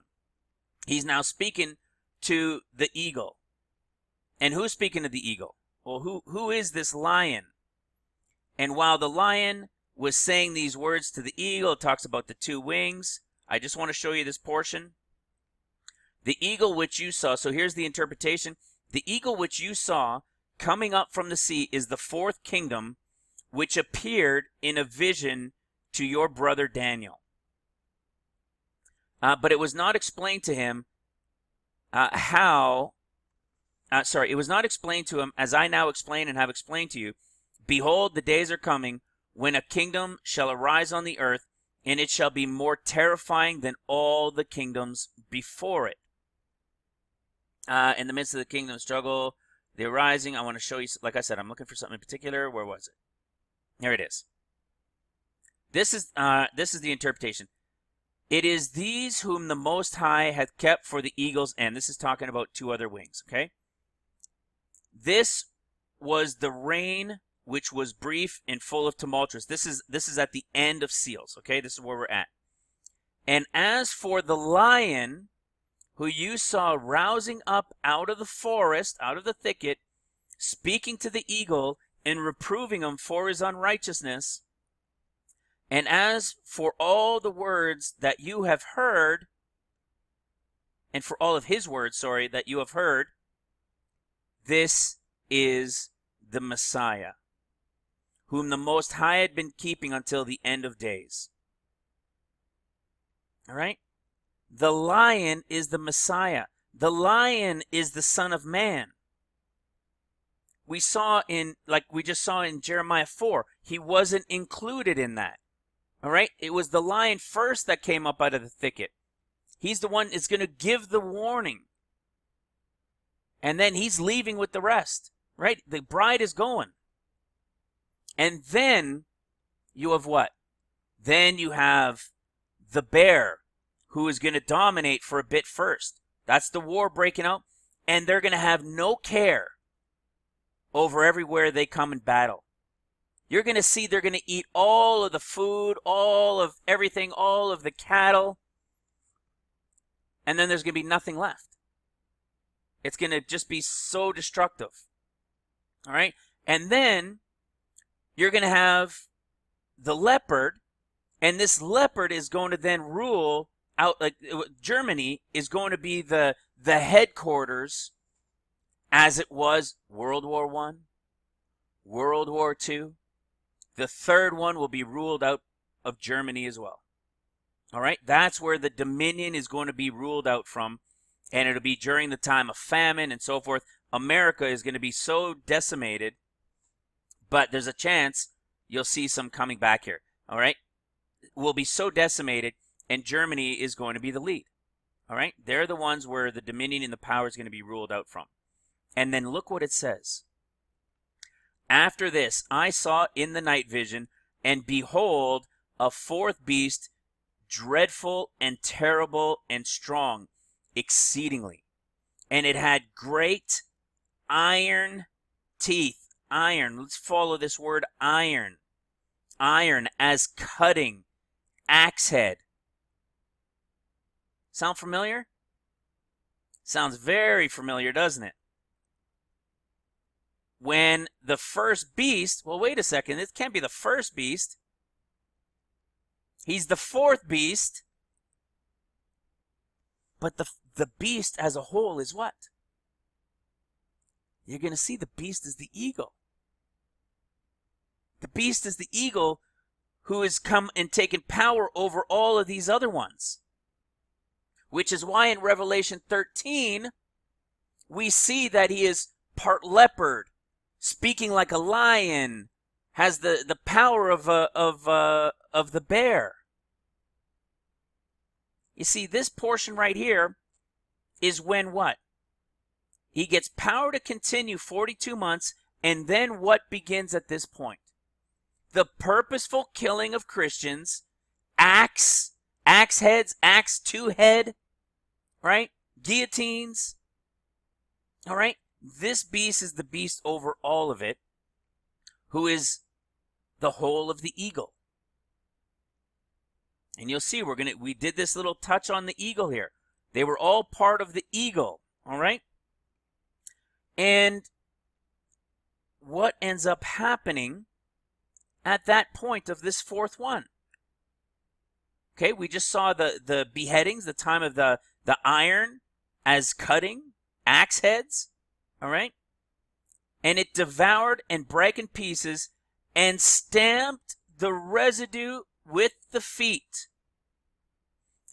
A: He's now speaking to the eagle. And who's speaking to the eagle? Well, who is this lion? And while the lion was saying these words to the eagle, it talks about the 2 wings. I just want to show you this portion. The eagle which you saw, so here's the interpretation. The eagle which you saw coming up from the sea is the 4th kingdom, which appeared in a vision to your brother Daniel. But it was not explained to him it was not explained to him as I now explain and have explained to you. Behold, the days are coming when a kingdom shall arise on the earth, and it shall be more terrifying than all the kingdoms before it. In the midst of the kingdom struggle, the arising, I want to show you, like I said, I'm looking for something in particular. Where was it? Here it is. This is the interpretation. It is these whom the Most High hath kept for the eagle's end. This is talking about 2 other wings, okay? This was the reign which was brief and full of tumultuous. This is at the end of seals, okay? This is where we're at. And as for the lion who you saw rousing up out of the forest, out of the thicket, speaking to the eagle and reproving him for his unrighteousness, and as for all the words that you have heard, and for all of his words, that you have heard, this is the Messiah, whom the Most High had been keeping until the end of days. All right? The lion is the Messiah. The lion is the Son of Man. We just saw in Jeremiah 4, he wasn't included in that. All right? It was the lion first that came up out of the thicket. He's the one that's going to give the warning. And then he's leaving with the rest. Right? The bride is going. And then you have what? Then you have the bear, who is going to dominate for a bit first. That's the war breaking out. And they're going to have no care over everywhere they come in battle. You're going to see they're going to eat all of the food, all of everything, all of the cattle. And then there's going to be nothing left. It's going to just be so destructive. All right? And then you're going to have the leopard, and this leopard is going to then rule out, like Germany is going to be the headquarters, as it was World War I, World War II. The third one will be ruled out of Germany as well. All right? That's where the dominion is going to be ruled out from, and it'll be during the time of famine and so forth. America is going to be so decimated, but there's a chance you'll see some coming back here. All right? Will be so decimated, and Germany is going to be the lead. All right? They're the ones where the dominion and the power is going to be ruled out from. And then look what it says. After this, I saw in the night vision, and behold, a fourth beast, dreadful and terrible and strong, exceedingly. And it had great iron teeth. Iron. Let's follow this word iron. Iron as cutting. Axe head. Sound familiar? Sounds very familiar, doesn't it? When the first beast, well, wait a second, it can't be the first beast. He's the fourth beast. But the beast as a whole is what? You're going to see the beast is the eagle. The beast is the eagle who has come and taken power over all of these other ones. Which is why in Revelation 13, we see that he is part leopard, speaking like a lion, has the power of the bear. You see, this portion right here is when what? He gets power to continue 42 months, and then what begins at this point? The purposeful killing of Christians, axe heads, axe two-head, right? Guillotines, all right? This beast is the beast over all of it, who is the whole of the eagle. And you'll see we did this little touch on the eagle here. They were all part of the eagle, all right? And what ends up happening at that point of this fourth one? Okay, we just saw the beheadings, the time of the iron as cutting, axe heads, all right? And it devoured and brake in pieces and stamped the residue with the feet.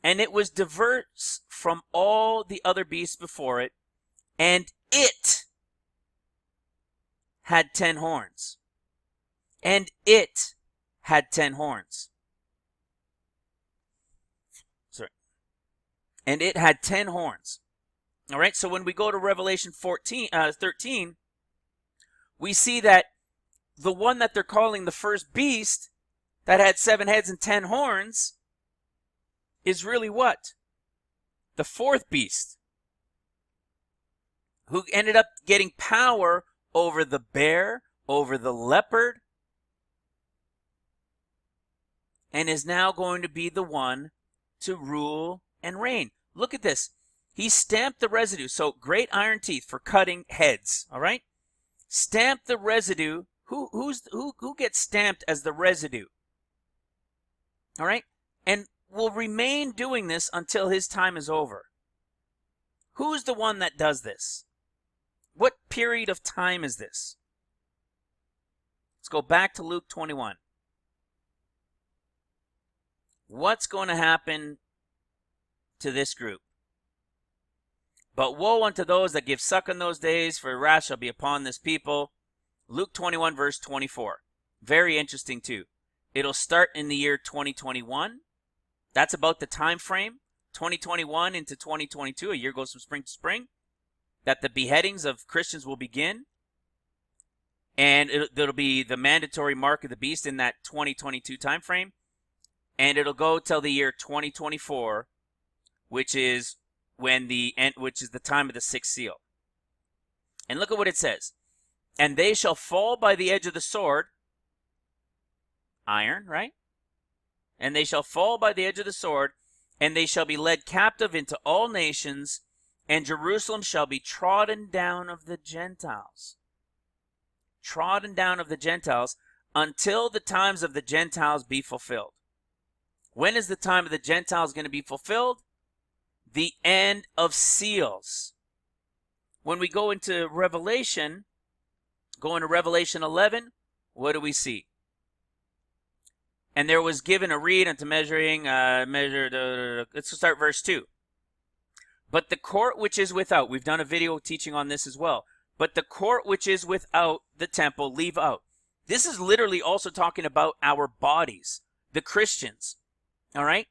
A: And it was diverse from all the other beasts before it, and it had 10 horns. And it had 10 horns. Sorry. And it had 10 horns. All right, so when we go to Revelation 13, we see that the one that they're calling the first beast that had 7 heads and 10 horns is really what? The fourth beast, who ended up getting power over the bear, over the leopard and is now going to be the one to rule and reign. Look at this. He stamped the residue. So great iron teeth for cutting heads. All right. Stamp the residue. Who gets stamped as the residue? All right. And will remain doing this until his time is over. Who's the one that does this? What period of time is this? Let's go back to Luke 21. What's going to happen to this group? But woe unto those that give suck in those days, for wrath shall be upon this people. Luke 21, verse 24. Very interesting too. It'll start in the year 2021. That's about the time frame. 2021 into 2022. A year goes from spring to spring. That the beheadings of Christians will begin. And it'll be the mandatory mark of the beast in that 2022 time frame. And it'll go till the year 2024, which is the time of the sixth seal. And look at what it says. And they shall fall by the edge of the sword. Iron, right? And they shall fall by the edge of the sword, and they shall be led captive into all nations, and Jerusalem shall be trodden down of the Gentiles. Trodden down of the Gentiles, until the times of the Gentiles be fulfilled. When is the time of the Gentiles going to be fulfilled? The end of seals. When we go into Revelation, 11, what do we see? And there was given a reed unto measuring, let's start verse 2. But the court which is without, we've done a video teaching on this as well. But the court which is without the temple, leave out. This is literally also talking about our bodies, the Christians. All right?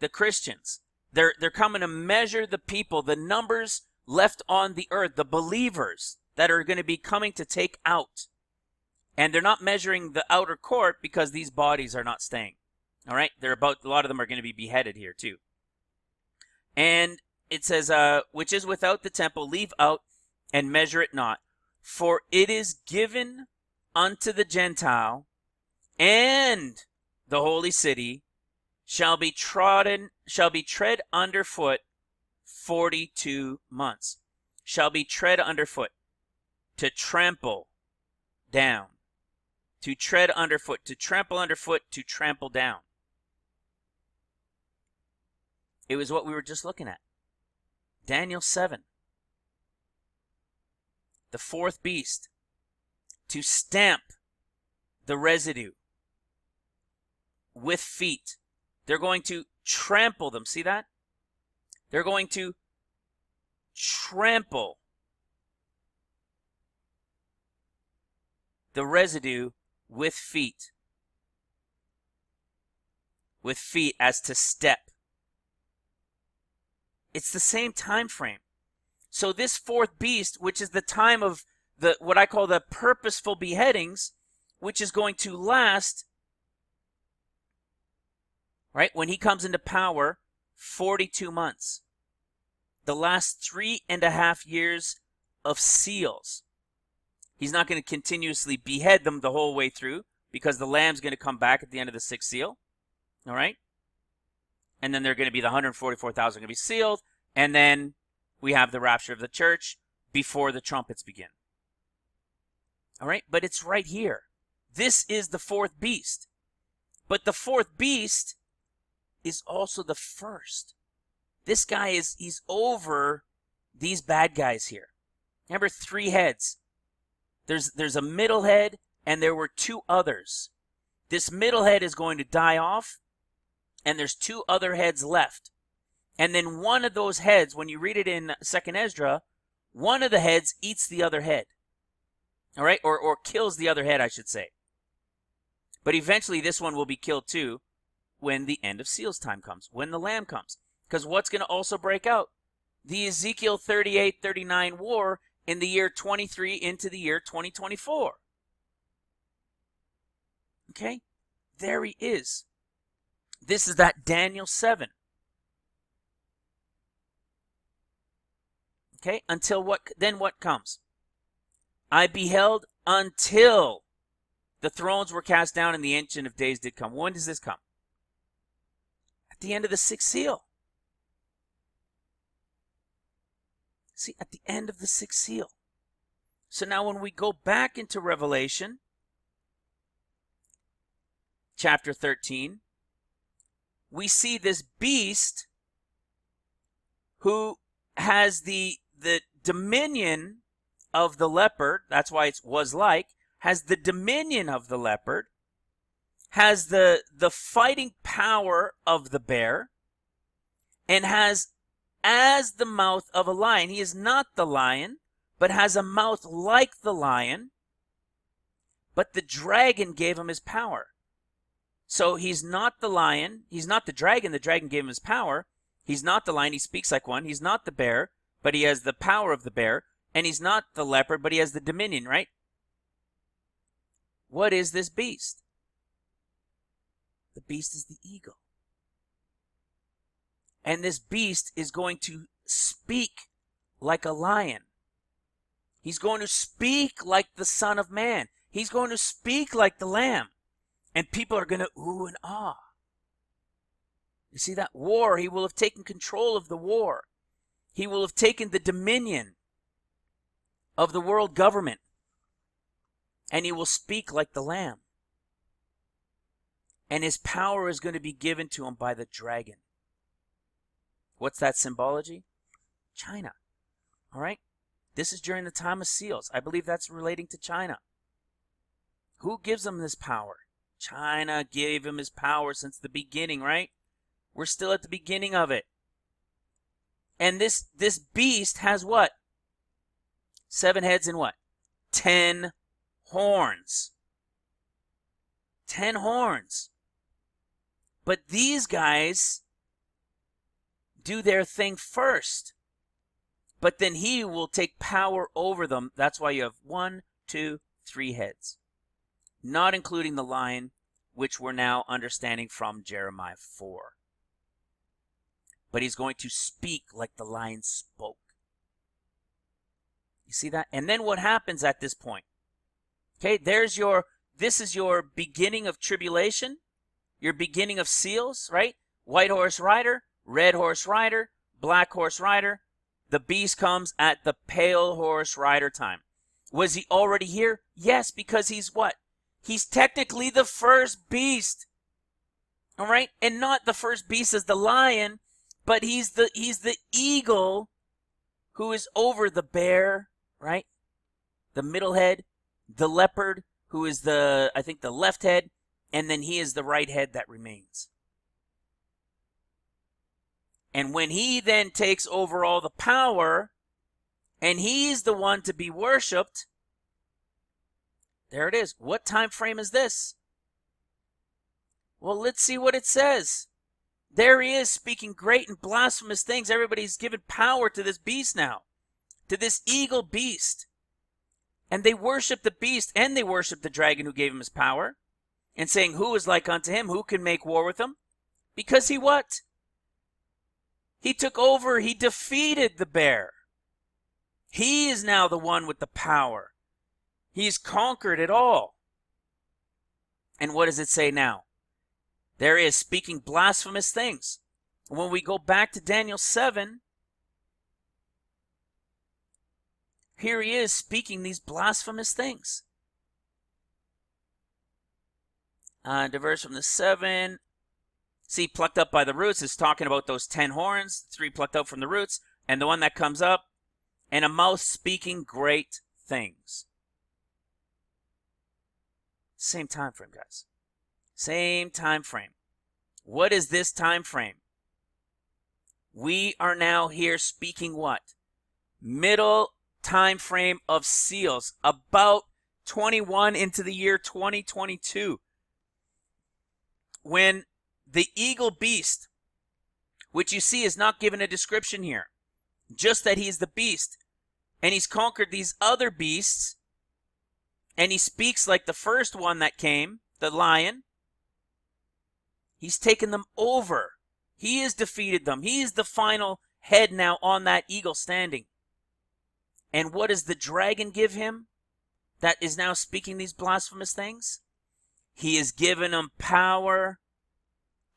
A: The Christians. They're coming to measure the people, the numbers left on the earth, the believers that are going to be coming to take out. And they're not measuring the outer court because these bodies are not staying. All right? A lot of them are going to be beheaded here too. And it says, which is without the temple, leave out and measure it not. For it is given unto the Gentile, and the holy city shall be tread underfoot 42 months. Shall be tread underfoot. To trample down. To tread underfoot. To trample underfoot. To trample down. It was what we were just looking at. Daniel 7. The fourth beast. To stamp the residue with feet. They're going to trample them. See that? They're going to trample the residue with feet. With feet as to step. It's the same time frame. So this fourth beast, which is the time of what I call the purposeful beheadings, which is going to last, right, when he comes into power, 42 months. The last 3.5 years of seals. He's not going to continuously behead them the whole way through because the lamb's going to come back at the end of the sixth seal. All right? And then they're going to be the 144,000 going to be sealed. And then we have the rapture of the church before the trumpets begin. All right? But it's right here. This is the fourth beast. But the fourth beast is also the first. This guy he's over these bad guys here. Remember, 3 heads. There's a middle head, and there were 2 others. This middle head is going to die off, and there's 2 other heads left. And then one of those heads, when you read it in 2nd Ezra, one of the heads eats the other head. All right? Or kills the other head, I should say. But eventually this one will be killed too when the end of seals time comes, when the Lamb comes. Because what's going to also break out? The Ezekiel 38-39 war in the year 23 into the year 2024. Okay? There he is. This is that Daniel 7. Okay? Until what? Then what comes? I beheld until the thrones were cast down and the Ancient of Days did come. When does this come? At the end of the sixth seal. See, at the end of the sixth seal. So now when we go back into Revelation, chapter 13, we see this beast who has the dominion of the leopard. That's why it was like. Has the dominion of the leopard. Has the fighting power of the bear. And has as the mouth of a lion. He is not the lion, but has a mouth like the lion. But the dragon gave him his power. So he's not the lion. He's not the dragon. The dragon gave him his power. He's not the lion. He speaks like one. He's not the bear, but he has the power of the bear. And he's not the leopard, but he has the dominion, right? What is this beast? The beast is the eagle. And this beast is going to speak like a lion. He's going to speak like the Son of Man. He's going to speak like the Lamb. And people are going to ooh and ah. You see that war? He will have taken control of the war. He will have taken the dominion of the world government. And he will speak like the Lamb. And his power is going to be given to him by the dragon. What's that symbology? China. All right? This is during the time of seals. I believe that's relating to China. Who gives him this power? China gave him his power since the beginning, right? We're still at the beginning of it. And this beast has what? 7 heads and what? 10 horns. 10 horns. But these guys do their thing first. But then he will take power over them. That's why you have 1, 2, 3 heads. Not including the lion, which we're now understanding from Jeremiah 4. But he's going to speak like the lion spoke. You see that? And then what happens at this point? Okay, this is your beginning of tribulation, your beginning of seals, right? White horse rider, red horse rider, black horse rider. The beast comes at the pale horse rider time. Was he already here? Yes, because he's what? He's technically the first beast. All right? And not the first beast as the lion, but he's the eagle who is over the bear, right? The middle head, the leopard, who is the left head, and then he is the right head that remains. And when he then takes over all the power, and he's the one to be worshipped, there it is. What time frame is this? Well, let's see what it says. There he is speaking great and blasphemous things. Everybody's given power to this beast now, to this eagle beast. And they worship the beast and they worship the dragon who gave him his power, and saying, who is like unto him? Who can make war with him? Because he what? He took over. He defeated the bear. He is now the one with the power. He's conquered it all. And what does it say now? There he is speaking blasphemous things. When we go back to Daniel 7, here he is speaking these blasphemous things. The verse from the 7. See, plucked up by the roots is talking about those 10 horns, 3 plucked out from the roots, and the one that comes up, and a mouth speaking great things. Same time frame, guys. Same time frame. What is this time frame? We are now here speaking what? Middle time frame of seals, about 21 into the year 2022. When the eagle beast, which you see is not given a description here, just that he is the beast, and he's conquered these other beasts, and he speaks like the first one that came, the lion. He's taken them over. He has defeated them. He is the final head now on that eagle standing. And what does the dragon give him? that is now speaking these blasphemous things? He has given them power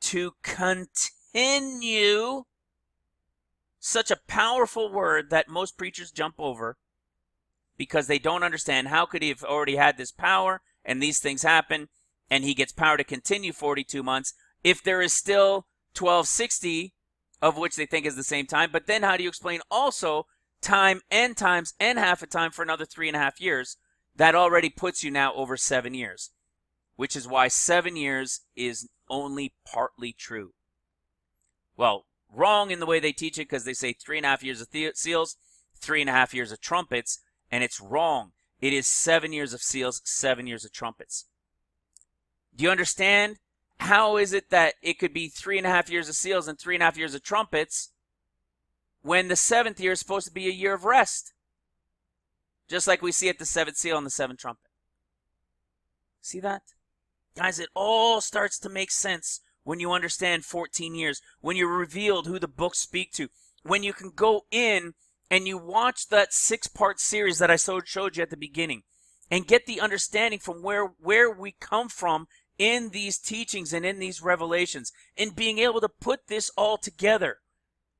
A: to continue. Such a powerful word that most preachers jump over because they don't understand. How could he have already had this power and these things happen and he gets power to continue 42 months if there is still 1260, of which they think is the same time? But then how do you explain also time and times and half a time for another 3.5 years? That already puts you now over 7 years, which is why 7 years is only partly true. Well, wrong in the way they teach it, because they say 3.5 years of seals, 3.5 years of trumpets, and it's wrong. It is 7 years of seals, 7 years of trumpets. Do you understand? How is it that it could be 3.5 years of seals and 3.5 years of trumpets when the 7th year is supposed to be a year of rest? Just like we see at the 7th seal and the 7th trumpet. See that? Guys, it all starts to make sense when you understand 14 years, when you're revealed who the books speak to, when you can go in and you watch that 6-part series that I showed you at the beginning and get the understanding from where we come from in these teachings and in these revelations, and being able to put this all together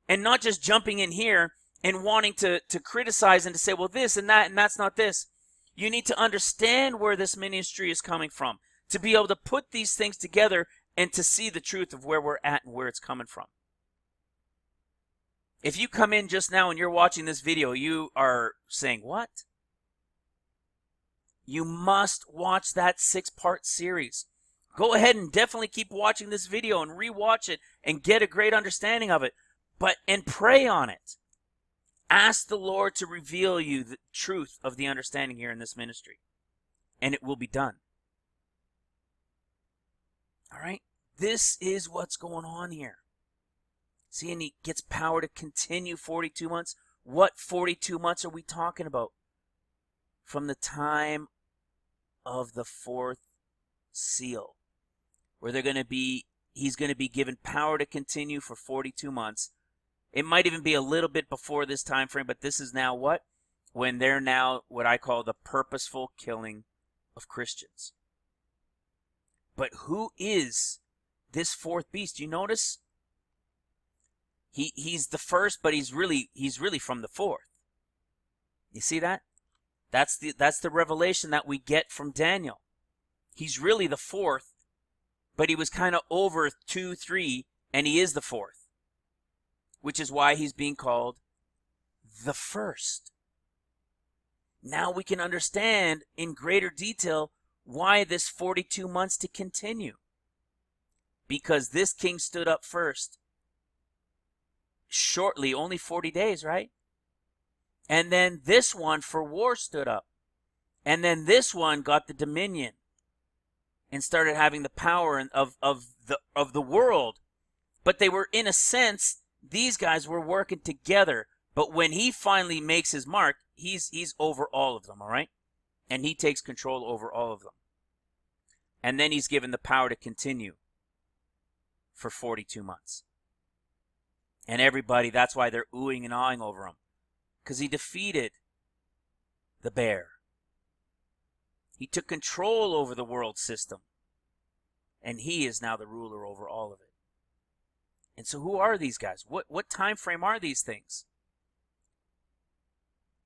A: and not just jumping in here and wanting to criticize and to say, well, this and that's not this. You need to understand where this ministry is coming from to be able to put these things together and to see the truth of where we're at and where it's coming from. If you come in just now and you're watching this video, you are saying, what? You must watch that 6-part series. Go ahead and definitely keep watching this video and rewatch it and get a great understanding of it. And pray on it. Ask the Lord to reveal you the truth of the understanding here in this ministry. And it will be done. All right? This is what's going on here. See, and he gets power to continue 42 months. What 42 months are we talking about? From the time of the 4th seal, where he's going to be given power to continue for 42 months. It might even be a little bit before this time frame, but this is now what? When they're now what I call the purposeful killing of Christians. But who is this 4th beast? You notice? He's the first, but he's really from the 4th. You see that? That's the revelation that we get from Daniel. He's really the 4th, but he was kind of over 2, 3, and he is the 4th. Which is why he's being called the first. Now we can understand in greater detail why this 42 months to continue. Because this king stood up first. Shortly, only 40 days, right? And then this one for war stood up. And then this one got the dominion and started having the power of the world. But they were, in a sense, these guys were working together. But when he finally makes his mark, he's over all of them, all right? And he takes control over all of them. And then he's given the power to continue for 42 months. And everybody, that's why they're oohing and awing over him. Because he defeated the bear. He took control over the world system. And he is now the ruler over all of it. And so who are these guys? What time frame are these things?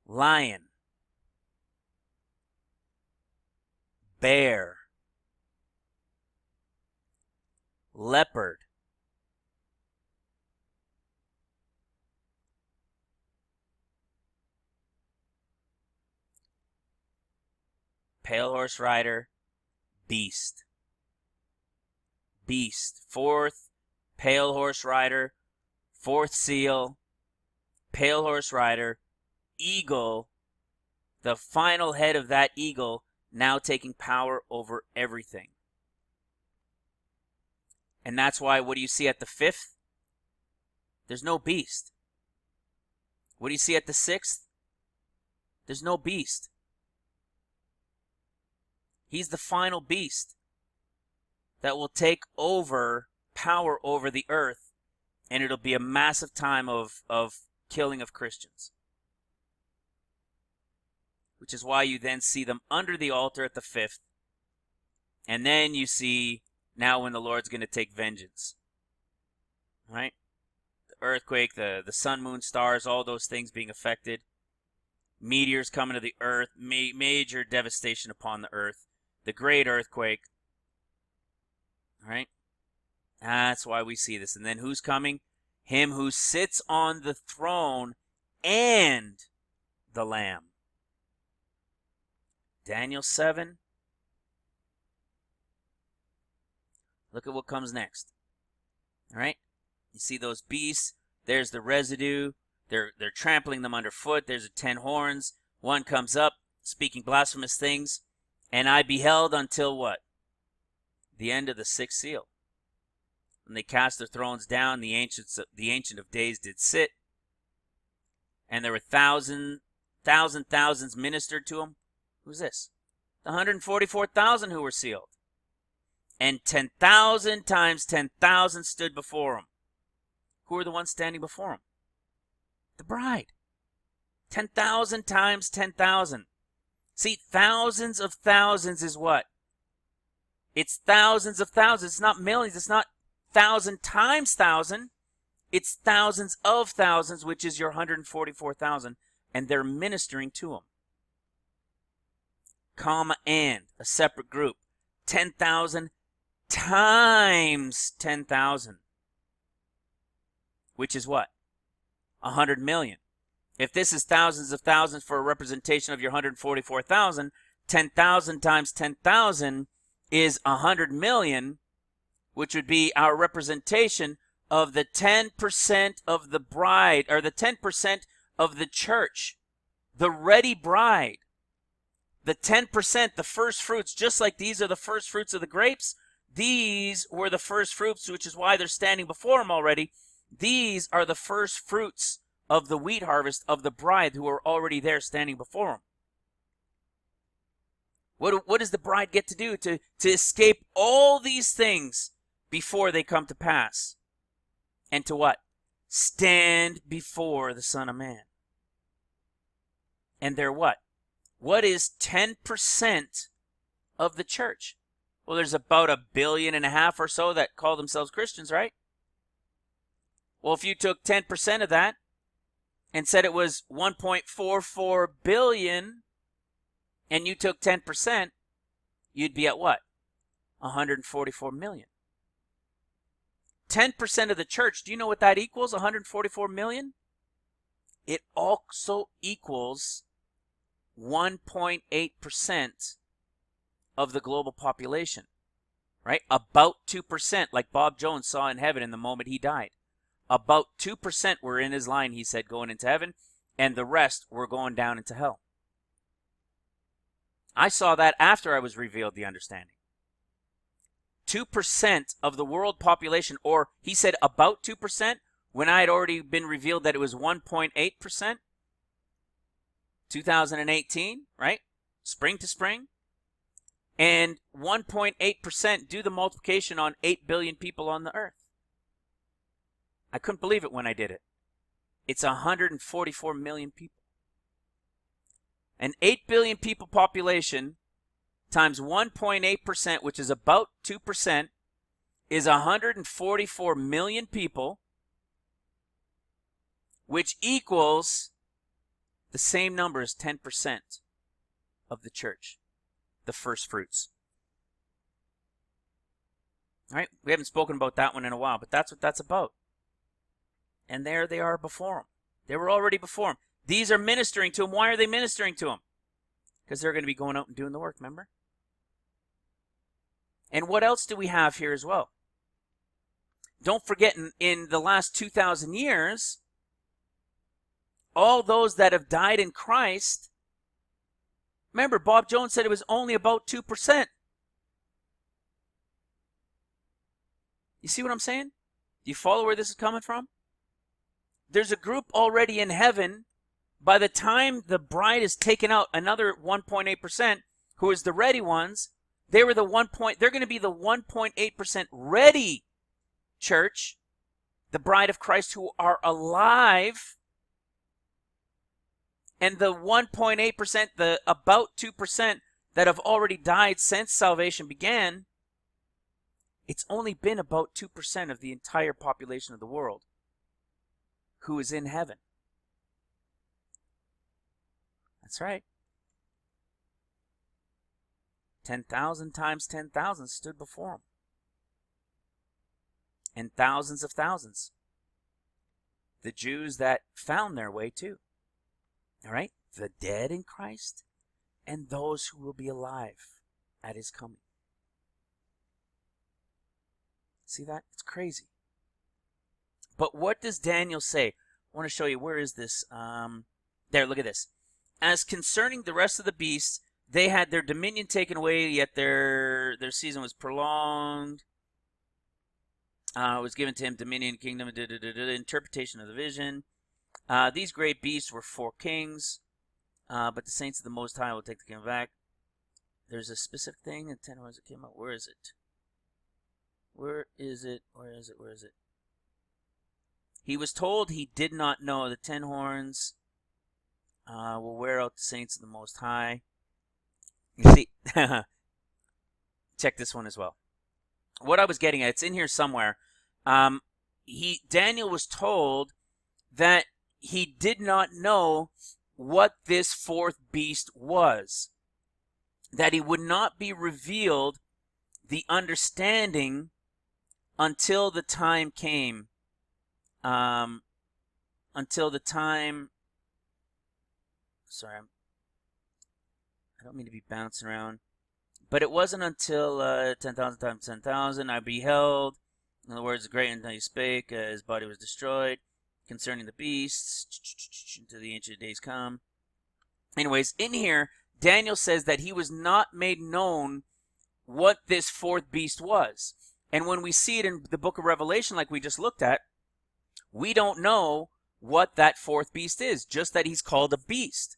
A: Lion. Bear. Leopard. Pale horse rider. Beast. Beast. 4th. Pale horse rider. 4th seal. Pale horse rider. Eagle. The final head of that eagle now taking power over everything. And that's why, what do you see at the 5th? There's no beast. What do you see at the 6th? There's no beast. He's the final beast that will take over power over the earth, and it'll be a massive time of killing of Christians. which is why you then see them under the altar at the 5th. And then you see now when the Lord's going to take vengeance. Right? The earthquake, the sun, moon, stars, all those things being affected. Meteors coming to the earth, major devastation upon the earth. The great earthquake. Right? That's why we see this. And then who's coming? Him who sits on the throne and the Lamb. Daniel 7. Look at what comes next. All right? You see those beasts. There's the residue. They're trampling them underfoot. There's the 10 horns. One comes up, speaking blasphemous things. And I beheld until what? The end of the 6th seal. When they cast their thrones down, the Ancient of Days did sit. And there were thousands ministered to him. Who's this? The 144,000 who were sealed. And 10,000 times 10,000 stood before him. Who are the ones standing before him? The bride. 10,000 times 10,000. See, thousands of thousands is what? It's thousands of thousands. It's not millions. It's not 1,000 times 1,000. It's thousands of thousands, which is your 144,000. And they're ministering to him. Comma and, a separate group. 10,000 times 10,000. Which is what? 100 million. If this is thousands of thousands for a representation of your 144,000, 10,000 times 10,000 is 100 million, which would be our representation of the 10% of the bride, or the 10% of the church, the ready bride. The 10%, the first fruits, just like these are the first fruits of the grapes, these were the first fruits, which is why they're standing before him already. These are the first fruits of the wheat harvest of the bride who are already there standing before him. What does the bride get to do to escape all these things before they come to pass? And to what? Stand before the Son of Man. And they're what? What is 10% of the church? Well, there's about 1.5 billion or so that call themselves Christians, right? Well, if you took 10% of that and said it was 1.44 billion, and you took 10%, you'd be at what? 144 million. 10% of the church, do you know what that equals, 144 million? It also equals 1.8% of the global population, right? About 2%, like Bob Jones saw in heaven in the moment he died. About 2% were in his line, he said, going into heaven, and the rest were going down into hell. I saw that after I was revealed the understanding. 2% of the world population, or he said about 2%, when I had already been revealed that it was 1.8%. 2018, right? Spring to spring. And 1.8%, do the multiplication on 8 billion people on the earth. I couldn't believe it when I did it. It's 144 million people. An 8 billion people population times 1.8%, which is about 2%, is 144 million people, which equals the same number as 10% of the church, the first fruits. All right, we haven't spoken about that one in a while, but that's what that's about. And there they are before him. They were already before him. These are ministering to him. Why are they ministering to him? Because they're going to be going out and doing the work, remember? And what else do we have here as well? Don't forget, in the last 2,000 years, all those that have died in Christ, remember, Bob Jones said it was only about 2%. You see what I'm saying? Do you follow where this is coming from? There's a group already in heaven. By the time the bride is taken out, another 1.8%, who is the ready ones, they're going to be the 1.8% ready church, the bride of Christ, who are alive And the 1.8%, the about 2% that have already died since salvation began, it's only been about 2% of the entire population of the world who is in heaven. That's right. 10,000 times 10,000 stood before him. And thousands of thousands. The Jews that found their way too. All right? The dead in Christ and those who will be alive at his coming. See that? It's crazy. But what does Daniel say? I want to show you. Where is this? There, look at this. As concerning the rest of the beasts, they had their dominion taken away, yet their season was prolonged. Was given to him dominion, kingdom, interpretation of the vision. These great beasts were 4 kings, but the saints of the Most High will take the kingdom back. There's a specific thing in 10 words that came out. Where is it? Where is it? Where is it? Where is it? He was told he did not know the 10 horns will wear out the saints of the Most High. You see, check this one as well. What I was getting at, it's in here somewhere. Daniel was told that he did not know what this 4th beast was. That he would not be revealed the understanding until the time came. Until the time... Sorry, I don't mean to be bouncing around. But it wasn't until 10,000 times 10,000 I beheld. In other words, the great and he spake, his body was destroyed. Concerning the beasts, until the ancient days come. Anyways, in here, Daniel says that he was not made known what this 4th beast was. And when we see it in the book of Revelation, like we just looked at, we don't know what that 4th beast is, just that he's called a beast.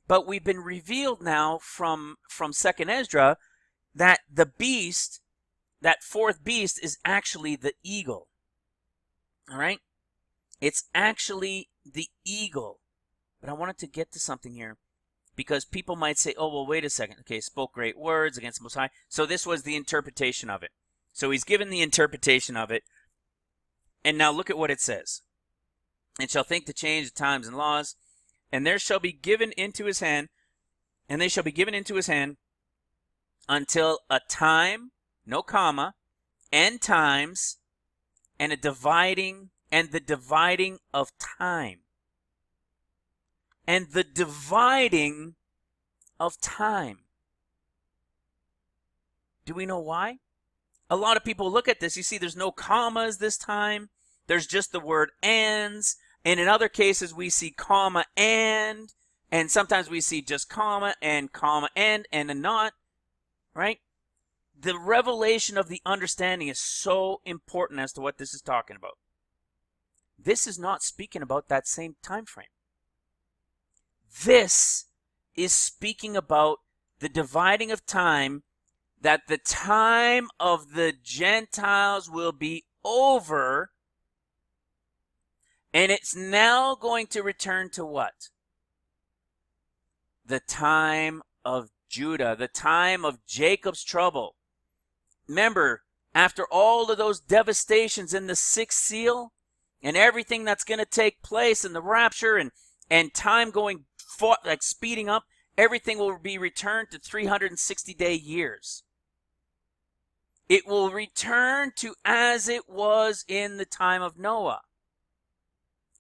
A: But we've been revealed now from 2nd Ezra that the beast, that 4th beast, is actually the eagle. All right? It's actually the eagle. But I wanted to get to something here, because people might say, oh, well, wait a second. Okay, spoke great words against the Most High. So this was the interpretation of it. So he's given the interpretation of it. And now look at what it says. And shall think to change the times and laws, and there shall be given into his hand, and they shall be given into his hand until a time, no comma, and times, and a dividing, and the dividing of time. And the dividing of time. Do we know why? A lot of people look at this. You see, there's no commas this time. There's just the word ands. And in other cases, we see comma and sometimes we see just comma and a not, right? The revelation of the understanding is so important as to what this is talking about. This is not speaking about that same time frame. This is speaking about the dividing of time, that the time of the Gentiles will be over, and it's now going to return to what? The time of Judah, the time of Jacob's trouble. Remember, after all of those devastations in the 6th seal, and everything that's going to take place in the rapture, and time going like speeding up, everything will be returned to 360-day years. It will return to as it was in the time of Noah.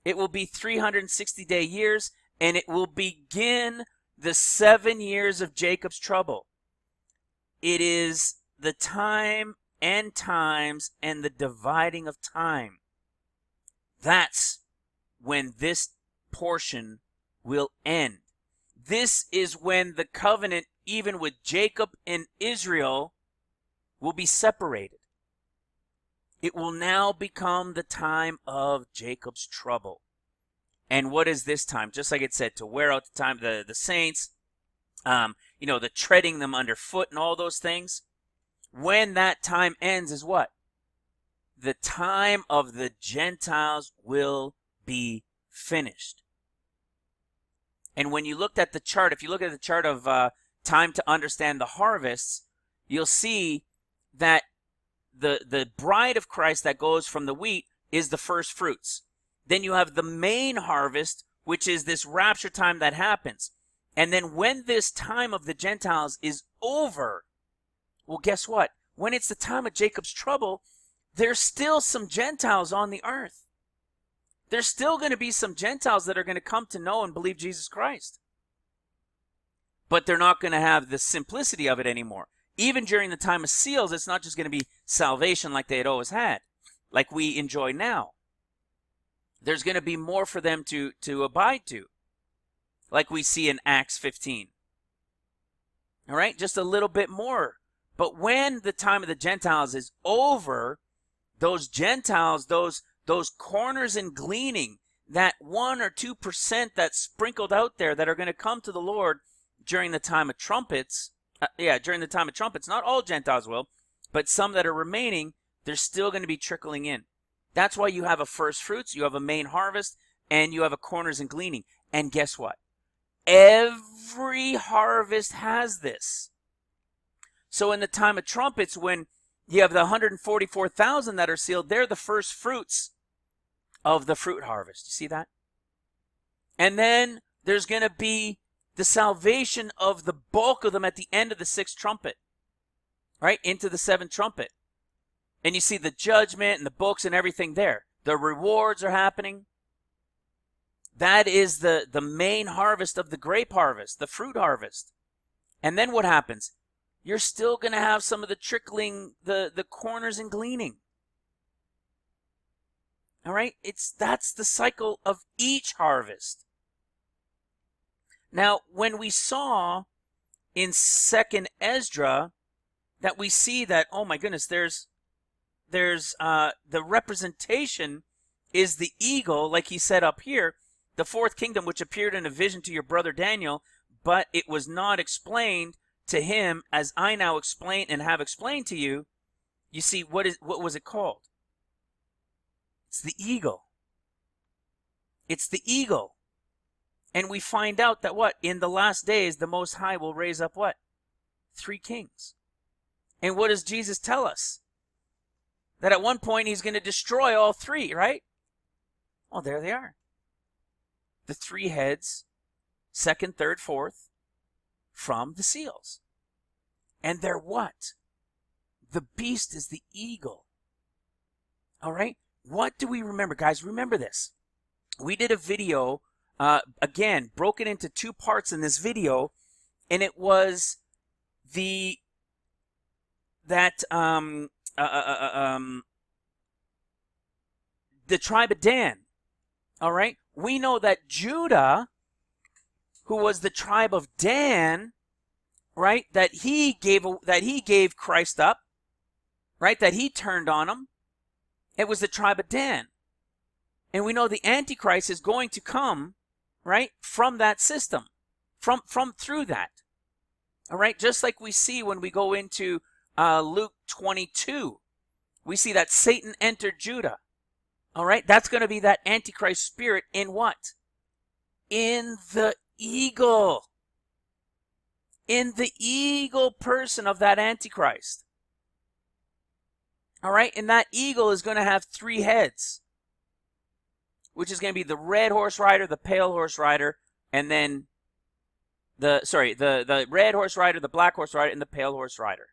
A: It will be 360-day years, and it will begin the 7 years of Jacob's trouble. It is the time and times and the dividing of time. That's when this portion will end. This is when the covenant, even with Jacob and Israel, will be separated. It will now become the time of Jacob's trouble. And what is this time? Just like it said, to wear out the time, the saints, the treading them underfoot and all those things. When that time ends is what? The time of the Gentiles will be finished. And when you looked at the chart, if you look at the chart of time to understand the harvests, you'll see that the bride of Christ that goes from the wheat is the first fruits. Then you have the main harvest, which is this rapture time that happens. And then when this time of the Gentiles is over, well, guess what? When it's the time of Jacob's trouble, there's still some Gentiles on the earth. There's still going to be some Gentiles that are going to come to know and believe Jesus Christ. But they're not going to have the simplicity of it anymore. Even during the time of seals, it's not just going to be salvation like they had always had, like we enjoy now. There's going to be more for them to abide to, like we see in Acts 15. All right, just a little bit more. But when the time of the Gentiles is over, those Gentiles, those corners and gleaning, that 1 or 2% that's sprinkled out there that are going to come to the Lord during the time of trumpets, during the time of trumpets, not all Gentiles will, but some that are remaining, they're still going to be trickling in. That's why you have a first fruits, you have a main harvest, and you have a corners and gleaning. And guess what? Every harvest has this. So in the time of trumpets, when you have the 144,000 that are sealed, they're the first fruits of the fruit harvest. You see that? And then there's going to be the salvation of the bulk of them at the end of the sixth trumpet, right? Into the seventh trumpet. And you see the judgment and the books and everything there. The rewards are happening. That is the main harvest of the grape harvest, the fruit harvest. And then what happens? You're still going to have some of the trickling, the corners and gleaning. All right? That's the cycle of each harvest. Now, when we saw in 2nd Ezra that we see that, oh my goodness, there's the representation is the eagle, like he said up here, the fourth kingdom, which appeared in a vision to your brother Daniel, but it was not explained to him as I now explain and have explained to you. You see, what was it called? It's the eagle. It's the eagle. And we find out that what? In the last days, the Most High will raise up what? 3 kings. And what does Jesus tell us? That at one point he's going to destroy all 3, right? Well, there they are. The 3 heads, 2nd, 3rd, 4th, from the seals. And they're what? The beast is the eagle. All right? What do we remember? Guys, remember this. We did a video, again, broken into 2 parts in this video, and it was the tribe of Dan. All right? We know that Judah, who was the tribe of Dan, right? That he gave Christ up, right? That he turned on him. It was the tribe of Dan. And we know the Antichrist is going to come, right? From that system, through that. All right? Just like we see when we go into Luke 22, we see that Satan entered Judah. All right? That's going to be that Antichrist spirit in what? In the eagle. In the eagle person of that Antichrist. All right? And that eagle is going to have 3 heads, which is going to be the red horse rider, the pale horse rider, and then the red horse rider, the black horse rider, and the pale horse rider.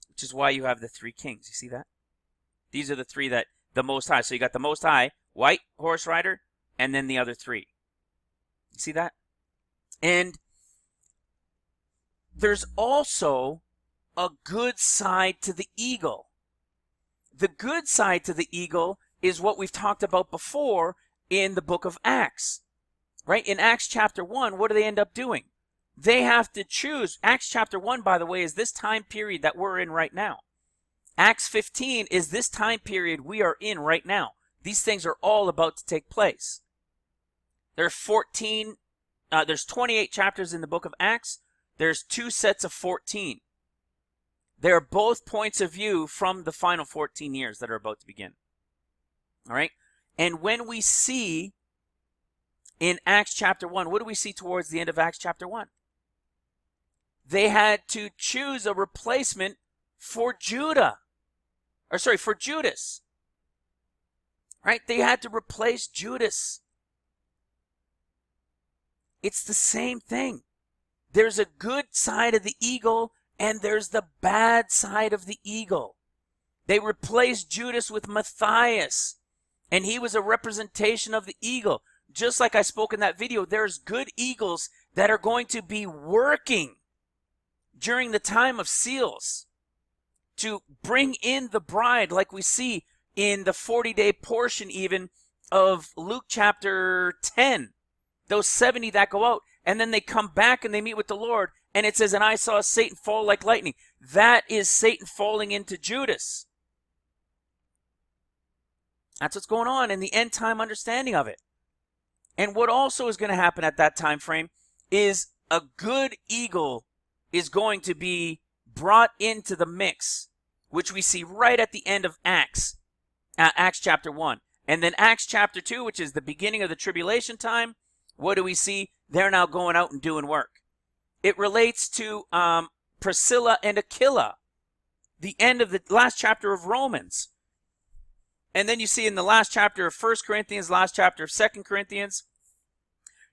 A: Which is why you have the 3 kings. You see that? These are the 3 that the Most High. So you got the Most High, white horse rider, and then the other 3. You see that? And there's also a good side to the eagle. The good side to the eagle is what we've talked about before in the book of Acts. Right? In Acts chapter 1, what do they end up doing? They have to choose. Acts chapter 1, by the way, is this time period that we're in right now. Acts 15 is this time period we are in right now. These things are all about to take place. There's 28 chapters in the book of Acts. There's 2 sets of 14. They're both points of view from the final 14 years that are about to begin. All right? And when we see in Acts chapter 1, what do we see towards the end of Acts chapter 1? They had to choose a replacement for for Judas. Right? They had to replace Judas. It's the same thing. There's a good side of the eagle and there's the bad side of the eagle. They replaced Judas with Matthias, and he was a representation of the eagle. Just like I spoke in that video, there's good eagles that are going to be working during the time of seals to bring in the bride, like we see in the 40-day portion even of Luke chapter 10. Those 70 that go out, and then they come back and they meet with the Lord, and it says, and I saw Satan fall like lightning. That is Satan falling into Judas. That's what's going on in the end time understanding of it. And what also is going to happen at that time frame is a good eagle is going to be brought into the mix, which we see right at the end of Acts chapter 1. And then Acts chapter 2, which is the beginning of the tribulation time, what do we see? They're now going out and doing work. It relates to Priscilla and Aquila, the end of the last chapter of Romans. And then you see in the last chapter of 1 Corinthians, last chapter of 2 Corinthians,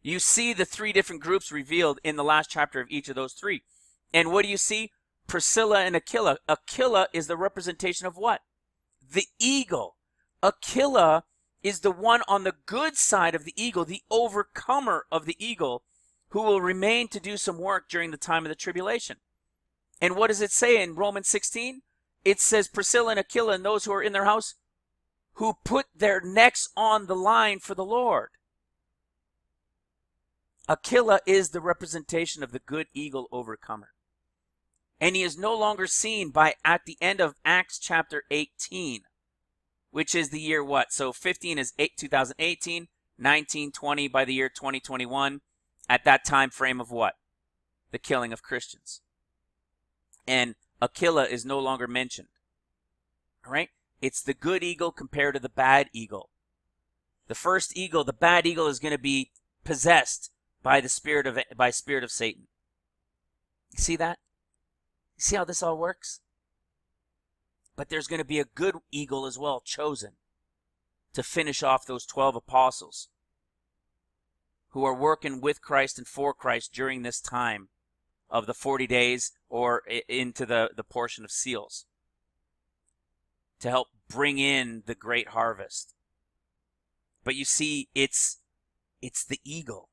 A: you see the three different groups revealed in the last chapter of each of those three. And what do you see? Priscilla and Aquila. Aquila is the representation of what? The eagle. Aquila is the one on the good side of the eagle, the overcomer of the eagle, who will remain to do some work during the time of the tribulation. And what does it say in Romans 16? It says Priscilla and Aquila and those who are in their house who put their necks on the line for the Lord. Aquila is the representation of the good eagle overcomer. And he is no longer seen at the end of Acts chapter 18, which is the year what? So 15 is 2018, 19, 20 by the year 2021, at that time frame of what? The killing of Christians. And Aquila is no longer mentioned. All right? It's the good eagle compared to the bad eagle. The first eagle, the bad eagle, is going to be possessed by spirit of Satan. You see that? You see how this all works? But there's going to be a good eagle as well, chosen to finish off those 12 apostles who are working with Christ and for Christ during this time of the 40 days or into the portion of seals, to help bring in the great harvest. But you see, it's the eagle.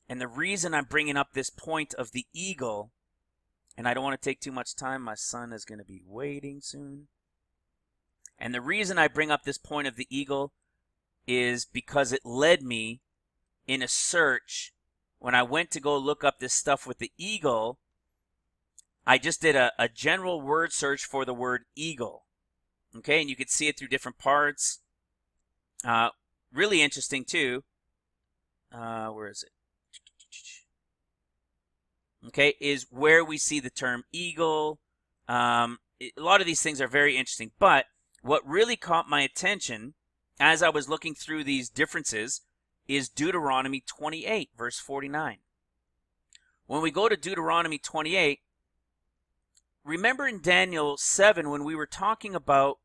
A: And the reason I'm bringing up this point of the eagle, and I don't want to take too much time, my son is going to be waiting soon. And the reason I bring up this point of the eagle is because it led me in a search. When I went to go look up this stuff with the eagle, I just did a general word search for the word eagle. Okay, and you could see it through different parts. Really interesting too. Where is it? Okay, is where we see the term eagle. A lot of these things are very interesting, but what really caught my attention as I was looking through these differences is Deuteronomy 28, verse 49. When we go to Deuteronomy 28, remember in Daniel 7 when we were talking about,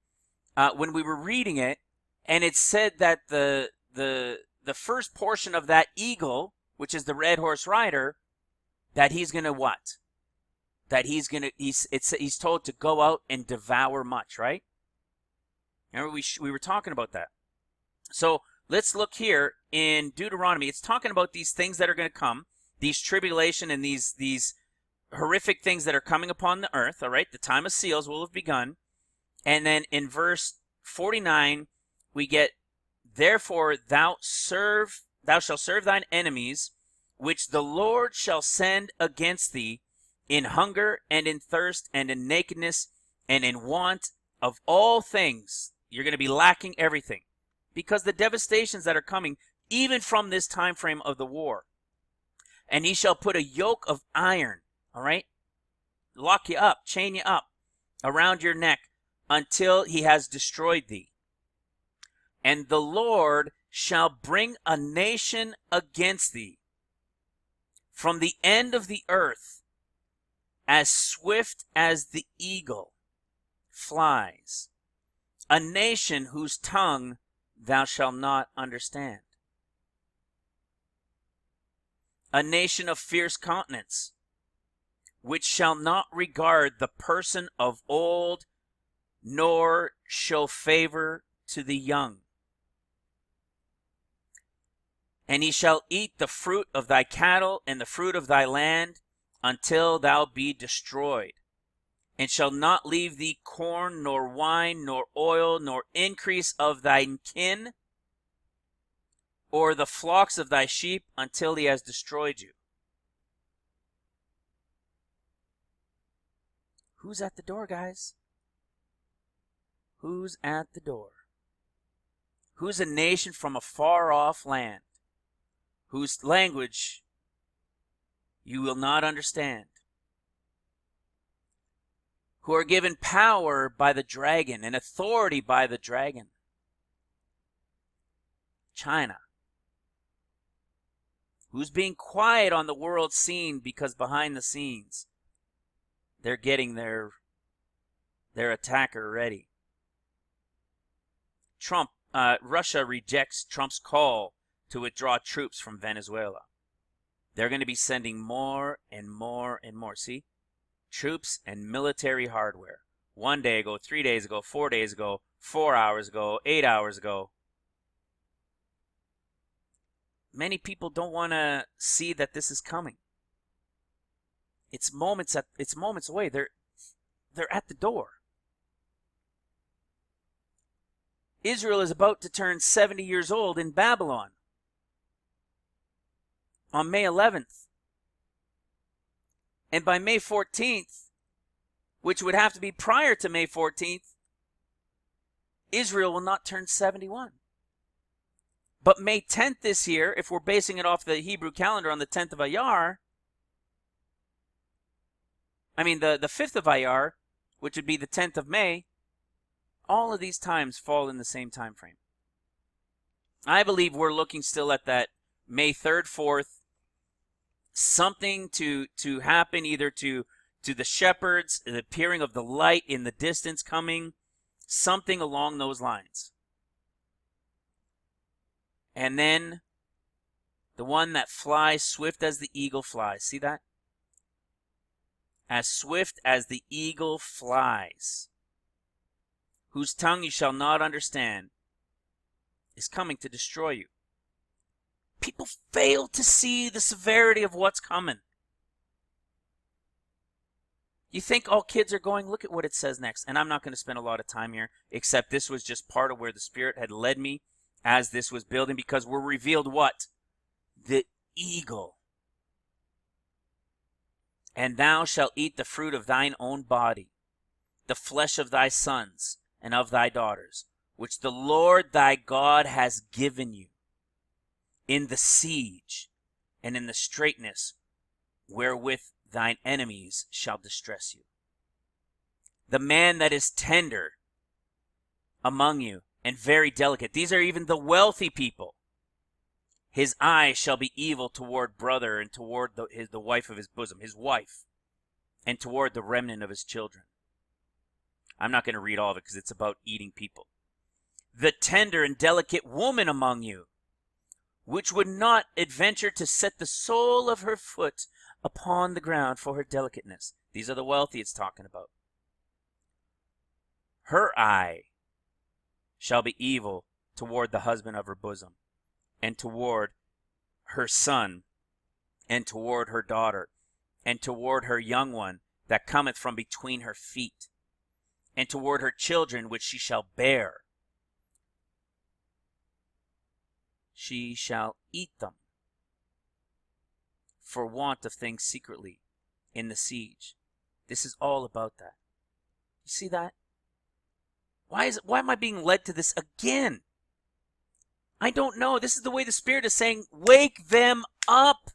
A: when we were reading it, and it said that the first portion of that eagle, which is the red horse rider, that he's going to what? That he's told to go out and devour much, right? Remember we were talking about that. So let's look here in Deuteronomy. It's talking about these things that are going to come, these tribulation and these horrific things that are coming upon the earth, all right? The time of seals will have begun. And then in verse 49, we get, therefore thou shalt serve thine enemies, which the Lord shall send against thee in hunger and in thirst and in nakedness and in want of all things. You're going to be lacking everything because the devastations that are coming, even from this time frame of the war. And he shall put a yoke of iron, all right? Lock you up, chain you up around your neck until he has destroyed thee. And the Lord shall bring a nation against thee from the end of the earth, as swift as the eagle flies, a nation whose tongue thou shalt not understand. A nation of fierce countenance, which shall not regard the person of old, nor show favor to the young. And he shall eat the fruit of thy cattle and the fruit of thy land until thou be destroyed, and shall not leave thee corn, nor wine, nor oil, nor increase of thine kin, or the flocks of thy sheep, until he has destroyed you. Who's at the door, guys? Who's at the door? Who's a nation from a far-off land, whose language you will not understand, who are given power by the dragon and authority by the dragon? China. Who's being quiet on the world scene because behind the scenes they're getting their attacker ready. Russia rejects Trump's call to withdraw troops from Venezuela. They're going to be sending more and more and more. See? Troops and military hardware. 1 day ago, 3 days ago, 4 days ago, 4 hours ago, 8 hours ago. Many people don't want to see that this is coming. It's moments away. They're at the door. Israel is about to turn 70 years old in Babylon on May 11th. And by May 14th, which would have to be prior to May 14th, Israel will not turn 71. But May 10th this year, if we're basing it off the Hebrew calendar on the 10th of Iyar, the 5th of Iyar, which would be the 10th of May, all of these times fall in the same time frame. I believe we're looking still at that May 3rd, 4th, something to happen either to the shepherds, the appearing of the light in the distance coming, something along those lines. And then the one that flies swift as the eagle flies. See that? As swift as the eagle flies, whose tongue you shall not understand, is coming to destroy you. People fail to see the severity of what's coming. You think all kids are going, look at what it says next. And I'm not going to spend a lot of time here, except this was just part of where the Spirit had led me as this was building, because we're revealed what? The eagle. And thou shalt eat the fruit of thine own body, the flesh of thy sons and of thy daughters, which the Lord thy God has given you, in the siege and in the straitness wherewith thine enemies shall distress you. The man that is tender among you and very delicate, these are even the wealthy people, his eye shall be evil toward brother and toward the wife of his bosom, his wife, and toward the remnant of his children. I'm not going to read all of it because it's about eating people. The tender and delicate woman among you, which would not adventure to set the sole of her foot upon the ground for her delicateness. These are the wealthy it's talking about. Her eye shall be evil toward the husband of her bosom, and toward her son, and toward her daughter, and toward her young one that cometh from between her feet, and toward her children which she shall bear. She shall eat them for want of things secretly in the siege. This is all about that. You see that? Why am I being led to this again? I don't know. This is the way the Spirit is saying, wake them up.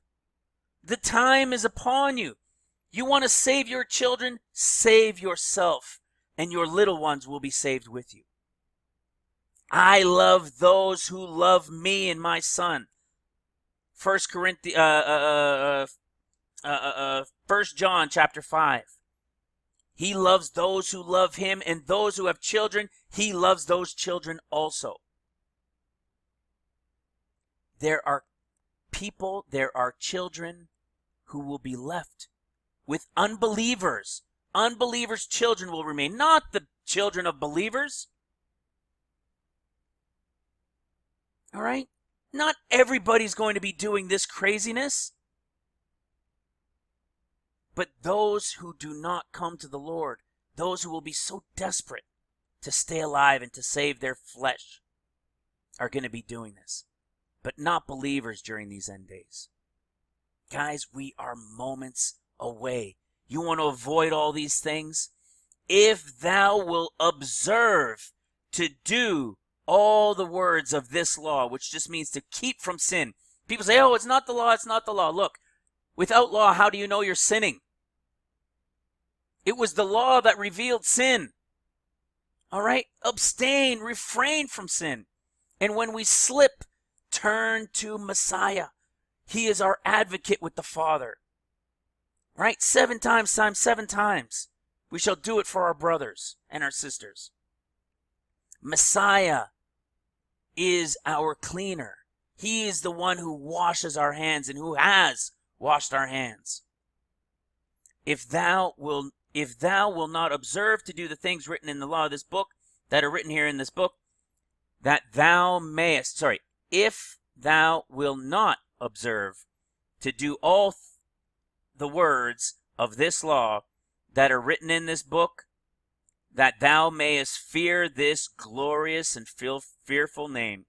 A: The time is upon you. You want to save your children? Save yourself, and your little ones will be saved with you. I love those who love me and my Son. 1 John chapter 5. He loves those who love him, and those who have children, he loves those children also. There are people, there are children who will be left with unbelievers. Unbelievers' children will remain, not the children of believers. All right? Not everybody's going to be doing this craziness. But those who do not come to the Lord, those who will be so desperate to stay alive and to save their flesh, are going to be doing this. But not believers during these end days. Guys, we are moments away. You want to avoid all these things? If thou wilt observe to do all the words of this law, which just means to keep from sin. People say, oh, it's not the law, it's not the law. Look, without law, how do you know you're sinning? It was the law that revealed sin. All right? Abstain, refrain from sin. And when we slip, turn to Messiah. He is our advocate with the Father. Right? 7 times times 7 times. We shall do it for our brothers and our sisters. Messiah is our cleaner. He is the one who washes our hands and who has washed our hands. If thou will not observe to do the things written in the law of this book, that are written here in this book, that thou mayest, if thou will not observe to do all the words of this law that are written in this book, that thou mayest fear this glorious and fearful name,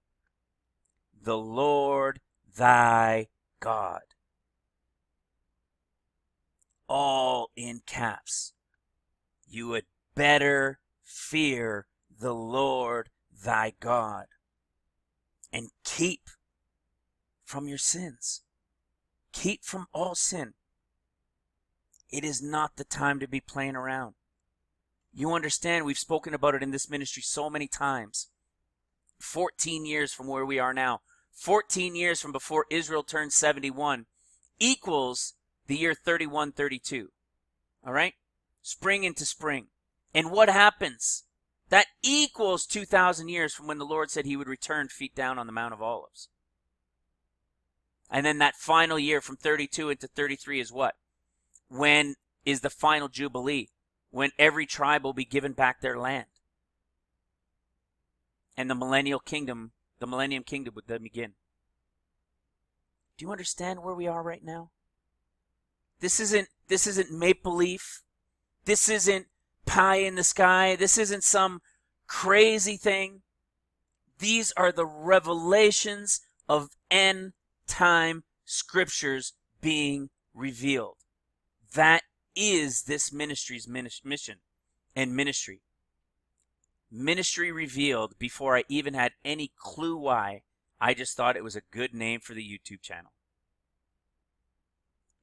A: the Lord thy God. All in caps. You had better fear the Lord thy God and keep from your sins. Keep from all sin. It is not the time to be playing around. You understand, we've spoken about it in this ministry so many times. 14 years from where we are now, 14 years from before Israel turned 71, equals the year 3132. All right? Spring into spring. And what happens? That equals 2,000 years from when the Lord said he would return feet down on the Mount of Olives. And then that final year from 32 into 33 is what? When is the final Jubilee? When every tribe will be given back their land. And the millennium kingdom would then begin. Do you understand where we are right now? This isn't maple leaf. This isn't pie in the sky. This isn't some crazy thing. These are the revelations of end time scriptures being revealed. That is this ministry's mission and ministry. Ministry revealed before I even had any clue why. I just thought it was a good name for the YouTube channel.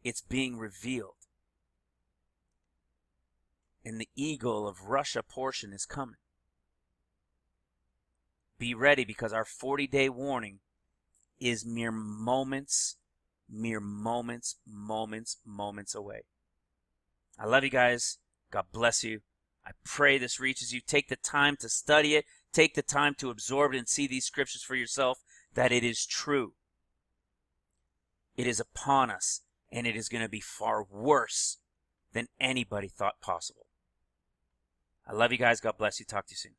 A: It's being revealed. And the eagle of Russia portion is coming. Be ready, because our 40-day warning is mere moments away. I love you guys. God bless you. I pray this reaches you. Take the time to study it. Take the time to absorb it and see these scriptures for yourself, that it is true. It is upon us, and it is going to be far worse than anybody thought possible. I love you guys. God bless you. Talk to you soon.